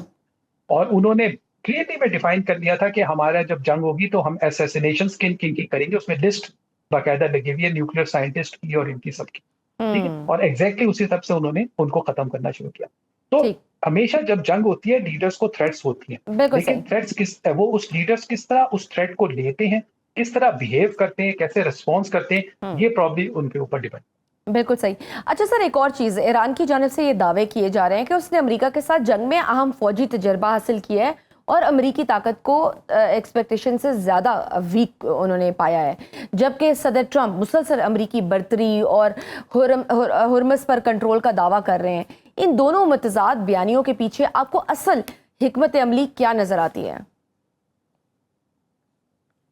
اور انہوں نے کلیئرلی میں ڈیفائن کر لیا تھا کہ ہمارا جب جنگ ہوگی تو ہم ایسیسینیشنز کن کن کی کریں گے. اس میں لسٹ باقاعدہ لگی ہوئی ہے نیوکلیئر سائنٹسٹ کی اور ان کی سب کی. ٹھیک ہے، اور ایگزیکٹلی اسی طرح سے انہوں نے ان کو ختم کرنا شروع کیا. تو ہمیشہ جب جنگ ہوتی ہے لیڈرز کو تھریٹس ہوتی ہیں، لیکن تھریٹس وہ اس لیڈرز کس طرح اس تھریٹ کو لیتے ہیں، کس طرح بہیو کرتے ہیں، کیسے ریسپانس کرتے ہیں، یہ پرابلی ان کے اوپر ڈیپینڈ. بالکل صحیح. اچھا سر، ایک اور چیز، ایران کی جانب سے یہ دعوے کیے جا رہے ہیں کہ اس نے امریکہ کے ساتھ جنگ میں اہم فوجی تجربہ حاصل کیا ہے اور امریکی طاقت کو ایکسپیکٹیشن سے زیادہ ویک انہوں نے پایا ہے، جبکہ صدر ٹرمپ مسلسل امریکی برتری اور ہرمز پر کنٹرول کا دعویٰ کر رہے ہیں. ان دونوں متضاد بیانیوں کے پیچھے آپ کو اصل حکمت عملی کیا نظر آتی ہے؟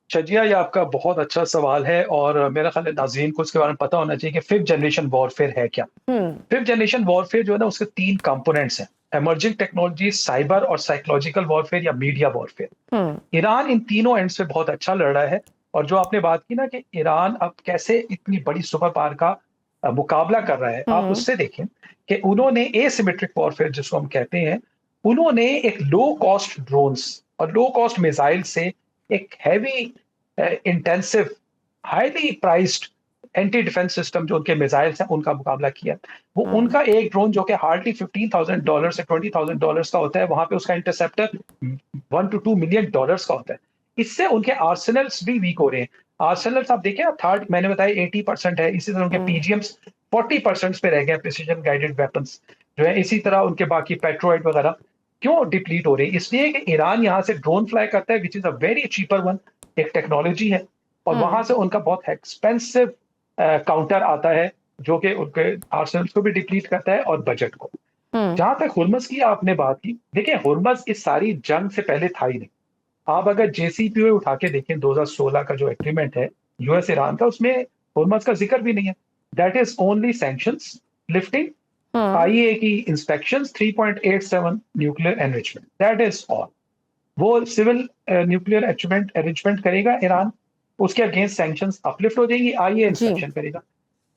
شجیہ، یہ آپ کا بہت اچھا سوال ہے، اور میرا خیال ہے ناظرین کو اس کے بارے میں پتہ ہونا چاہیے کہ 5th جنریشن وارفیئر ہے کیا. 5th جنریشن وارفیئر جو ہے نا، اس کے 3 کمپوننٹس ہیں: ایمرجنگ ٹیکنالوجی، سائبر اور سائیکولوجیکل وارفیئر یا میڈیا وارفیئر. ایران ان تینوں اینڈ سے بہت اچھا لڑ رہا ہے. اور جو آپ نے بات کی نا کہ ایران اب کیسے اتنی بڑی سپر پاور کا مقابلہ کر رہا ہے، آپ اس سے دیکھیں کہ انہوں نے اے سیمیٹرک وارفیئر جس کو ہم کہتے ہیں، انہوں نے ایک لو کاسٹ ڈرونز اور لو کاسٹ میزائل سے ایک heavy intensive highly prized anti defence system جو ان کے میزائلس ہیں ان کا مقابلہ کیا. وہ ان کا ایک ڈرون جو کہ ہارڈلی $15,000 سے $20,000 کا ہوتا ہے, وہاں پہ اس کا انٹرسپٹر $1 to $2 million کا ہوتا ہے. اس سے ان کے آرسنلس بھی ویک ہو رہے ہیں. آرسنلس آپ دیکھیں تھرڈ میں نے بتایا 80% ہے, اسی طرح ان کے پی جی ایمس 40% پہ رہ گئے, پریسیجن گائیڈڈ ویپنس جو ہے. اسی طرح ان کے باقی پیٹروائڈ وغیرہ کیوں ڈپلیٹ ہو رہے ہیں؟ اس لیے کہ ایران یہاں سے ڈرون فلائی کرتا ہے وچ از اے ویری چیپر ون, ایک ٹیکنالوجی ہے, اور وہاں سے ان کا بہت ایکسپینسو کاؤنٹر آتا ہے جو کہ ان کے آرسنلس کو بھی ڈپلیٹ کرتا ہے اور بجٹ کو. جہاں تک ہرمز کی آپ نے بات کی, دیکھیں ہرمز اس ساری جنگ سے پہلے تھا ہی نہیں. آپ اگر جے سی پی او اٹھا کے دیکھیں 2016 کا جو ایگریمنٹ ہے یو ایس ایران کا, اس میں ہرمز کا ذکر بھی نہیں ہے. That is only sanctions lifting, I A کی inspections, 3.87 nuclear enrichment, that is all. وہ سول نیوکلیئر ارینجمنٹ کرے گا ایران, اس کے اگینسٹ سینکشنز اپلفٹ ہو جائیں گی, آئی اے انسپیکشن کرے گا.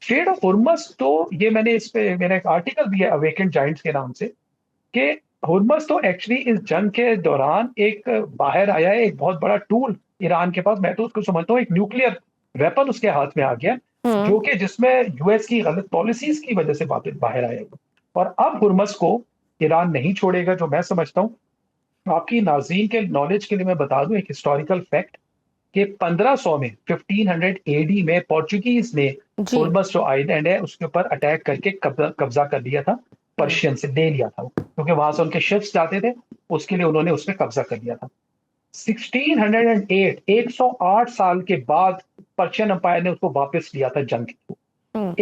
اسٹریٹ آف ہرمز تو یہ میں نے اس پہ میرا ایک آرٹیکل بھی ہے اویکنڈ جائنٹس کے نام سے, کہ ہرمز تو ایکچولی اس جنگ کے دوران ایک باہر آیا ہے, ایک بہت بڑا ٹول ایران کے پاس. میں تو اس کو سمجھتا ہوں ایک نیوکلیئر ویپن اس کے ہاتھ میں آ گیا, جو کہ جس میں یو ایس کی غلط پالیسیز کی وجہ سے باہر آیا. اور اب ہرمز کو ایران نہیں چھوڑے گا, جو میں سمجھتا ہوں. آپ کی ناظرین کے نالج کے لیے میں بتا دوں ایک ہسٹوریکل فیکٹ, کہ 1500 میں 1500 AD میں پورچوگیز نے ہرمز جو آئی لینڈ ہے اس کے اوپر اٹیک کر کے قبضہ کر لیا تھا, پرشین سے لے لیا تھا, کیونکہ وہاں سے ان کے شپس جاتے تھے, اس کے لیے انہوں نے اس پہ قبضہ کر لیا تھا. 1608 108 سال کے بعد پرشین امپائر نے اس کو واپس لیا تھا جنگ کے.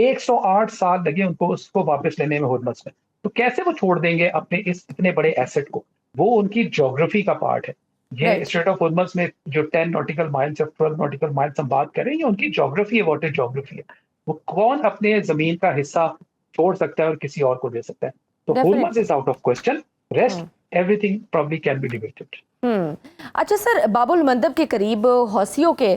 108 سال لگے ان کو اس کو واپس لینے میں ہرمز میں. تو کیسے وہ چھوڑ دیں گے اپنے اس اتنے بڑے ایسٹ کو؟ وہ ان کی جیوگرافی کا پارٹ ہے. یہ اسٹریٹ آف ہرمز میں جو 10 نوٹیکل مائلز یا 12 نوٹیکل مائلز ہم بات کریں, یہ ان کی جیوگرافی ہے, واٹر جیوگرافی ہے. وہ کون اپنے زمین کا حصہ چھوڑ سکتا ہے اور کسی اور کو دے سکتا ہے؟ تو Hormuz is out of question, rest everything probably can be debated. اچھا سر, باب المندب کے قریب حوثیوں کے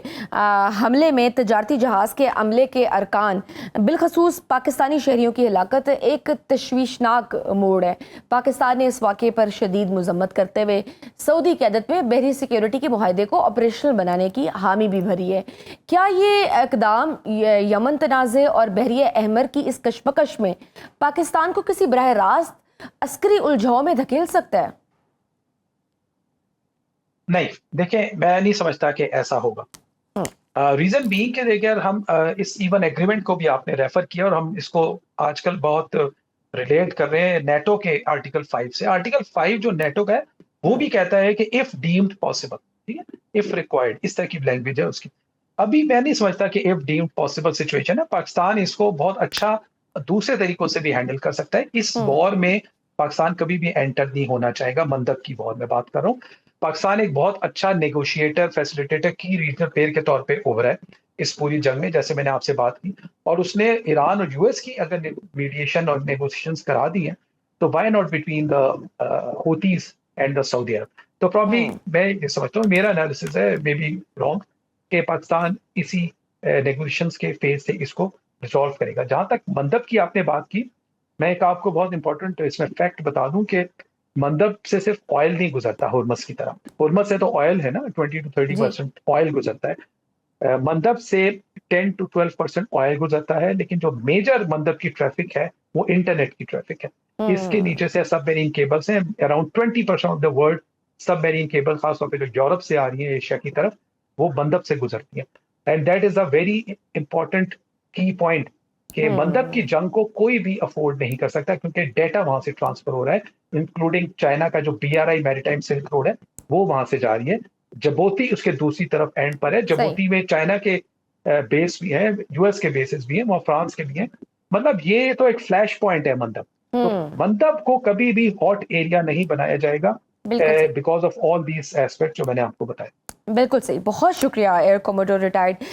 حملے میں تجارتی جہاز کے عملے کے ارکان بالخصوص پاکستانی شہریوں کی ہلاکت ایک تشویشناک موڑ ہے. پاکستان نے اس واقعے پر شدید مذمت کرتے ہوئے سعودی قیادت میں بحری سیکیورٹی کے معاہدے کو آپریشنل بنانے کی حامی بھی بھری ہے. کیا یہ اقدام یمن تنازع اور بحری احمر کی اس کشمکش میں پاکستان کو کسی براہ راست عسکری الجھاؤ میں دھکیل سکتا ہے؟ نہیں, دیکھیں میں نہیں سمجھتا کہ ایسا ہوگا. ریزن بینگ کہ دیکھیں ہم اس ایون ایگریمنٹ کو بھی آپ نے ریفر کیا, اور ہم اس کو آج کل بہت ریلیٹ کر رہے ہیں نیٹو کے آرٹیکل 5 سے. آرٹیکل 5 جو نیٹو کا ہے وہ بھی کہتا ہے کہ اف ڈیمڈ پاسبل, ٹھیک ہے, اف ریکوائرڈ, اس طرح کی لینگویج ہے اس کی. ابھی میں نہیں سمجھتا کہ اف ڈیمڈ پاسبل سچویشن ہے. پاکستان اس کو بہت اچھا دوسرے طریقوں سے بھی ہینڈل کر سکتا ہے. اس وار میں پاکستان کبھی بھی انٹر نہیں ہونا چاہے گا. مندب کی وار میں بات کر رہا ہوں. پاکستان ایک بہت اچھا نیگوشیٹر, فیسیلیٹیٹر کی ریجنل پلیئر کے طور پہ اوور ہے اس پوری جنگ میں, جیسے میں نے آپ سے بات کی. اور اس نے ایران اور یو ایس کی اگر میڈیشن اور نیگوشیشنز کرا دی ہیں, تو why not between the Houthis and the Saudi Arab. تو پرابلی میں یہ سمجھتا ہوں, میرا انالیسس ہے, مے بی رانگ, کہ پاکستان اسی نیگوشیشنز کے فیز سے اس کو ریزالو کرے گا. جہاں تک مندب کی آپ نے بات کی, میں ایک آپ کو بہت امپورٹنٹ اس میں فیکٹ بتا دوں کہ مندب سے صرف آئل نہیں گزرتا ہرمز کی طرح. ہرمز سے تو آئل ہے نا, 20 to 30% آئل گزرتا ہے. مندب سے 10 to 12% آئل گزرتا ہے, لیکن جو میجر مندب کی ٹریفک ہے وہ انٹرنیٹ کی ٹریفک ہے. اس کے نیچے سے سب میرین کیبلز ہیں. Around 20% of the world sub marine cable, خاص طور پہ جو یورپ سے آ رہی ہیں ایشیا کی طرف, وہ مندب سے گزرتی ہیں. And that is a very important کی پوائنٹ, کہ مندب کی جنگ کو کوئی بھی افورڈ نہیں کر سکتا, کیونکہ ڈیٹا وہاں سے ٹرانسفر ہو رہا ہے, انکلوڈنگ چائنا کا جو BRI میریٹائم سلک روڈ ہے وہ وہاں سے جا رہی ہے. جبوتی اس کے دوسری طرف اینڈ پر ہے. جبوتی میں چائنا کے بیس بھی ہیں, یو ایس کے بیسز بھی ہیں, وہاں فرانس کے بھی ہیں. مطلب یہ تو ایک فلیش پوائنٹ ہے مندب. تو مندب کو کبھی بھی ہاٹ ایریا نہیں بنایا جائے گا because of all these aspect جو میں نے آپ کو بتایا. بالکل صحیح. بہت شکریہ. ایئر کوموڈور ریٹائرڈ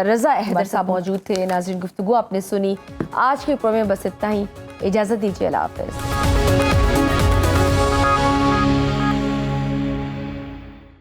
رضا احمد صاحب موجود تھے. ناظرین, گفتگو آپ نے سنی. آج کے پروگرام میں بس اتنا ہی. اجازت دیجیے, اللہ حافظ.